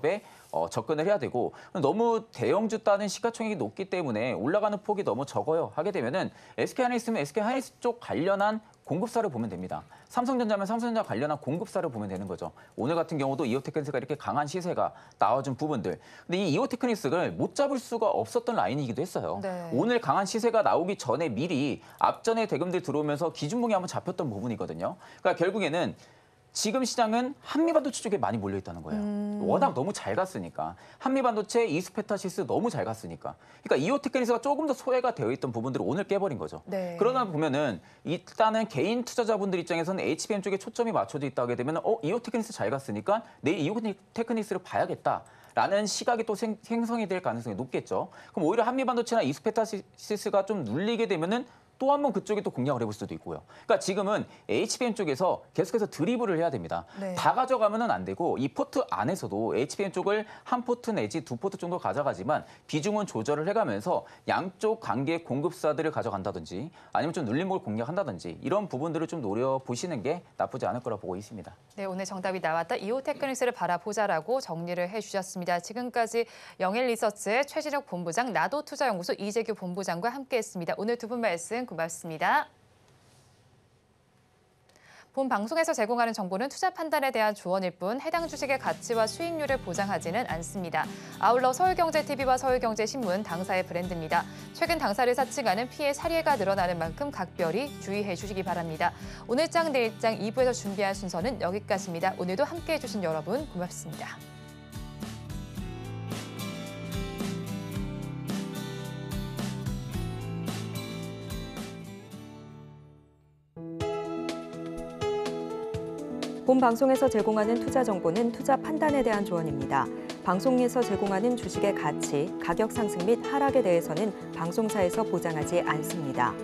접근을 해야 되고, 너무 대형주 따는 시가총액이 높기 때문에 올라가는 폭이 너무 적어요 하게 되면은 SK하이닉스면 SK하이닉스 쪽 관련한 공급사를 보면 됩니다. 삼성전자면 삼성전자 관련한 공급사를 보면 되는 거죠. 오늘 같은 경우도 이오테크닉스가 이렇게 강한 시세가 나와준 부분들. 근데 이 이오테크닉스를 못 잡을 수가 없었던 라인이기도 했어요. 네. 오늘 강한 시세가 나오기 전에 미리 앞전에 대금들 들어오면서 기준봉이 한번 잡혔던 부분이거든요. 그러니까 결국에는 지금 시장은 한미반도체 쪽에 많이 몰려 있다는 거예요. 워낙 너무 잘 갔으니까. 한미반도체, 이스페타시스 너무 잘 갔으니까. 그러니까 이오테크닉스가 조금 더 소외가 되어 있던 부분들을 오늘 깨버린 거죠. 네. 그러다 보면은 일단은 개인 투자자분들 입장에서는 HBM 쪽에 초점이 맞춰져 있다 하게 되면 이오테크닉스 잘 갔으니까 내일 이오테크닉스를 봐야겠다. 라는 시각이 또 생성이 될 가능성이 높겠죠. 그럼 오히려 한미반도체나 이스페타시스가 좀 눌리게 되면은 또 한 번 그쪽에 또 공략을 해볼 수도 있고요. 그러니까 지금은 HBM 쪽에서 계속해서 드리블을 해야 됩니다. 네. 다 가져가면은 안 되고 이 포트 안에서도 HBM 쪽을 한 포트 내지 두 포트 정도 가져가지만 비중은 조절을 해가면서 양쪽 관계 공급사들을 가져간다든지 아니면 좀 눌림목을 공략한다든지 이런 부분들을 좀 노려보시는 게 나쁘지 않을 거라 보고 있습니다. 네, 오늘 정답이 나왔다. 이오테크닉스를 바라보자라고 정리를 해주셨습니다. 지금까지 영일리서치의 최진혁 본부장, 나도투자연구소 이재규 본부장과 함께했습니다. 오늘 두 분 말씀 고맙습니다. 본 방송에서 제공하는 정보는 투자 판단에 대한 조언일 뿐 해당 주식의 가치와 수익률을 보장하지는 않습니다. 아울러 서울경제TV와 서울경제신문 당사의 브랜드입니다. 최근 당사를 사칭하는 피해 사례가 늘어나는 만큼 각별히 주의해 주시기 바랍니다. 오늘장 내일장 2부에서 준비한 순서는 여기까지입니다. 오늘도 함께해 주신 여러분 고맙습니다. 본 방송에서 제공하는 투자 정보는 투자 판단에 대한 조언입니다. 방송에서 제공하는 주식의 가치, 가격 상승 및 하락에 대해서는 방송사에서 보장하지 않습니다.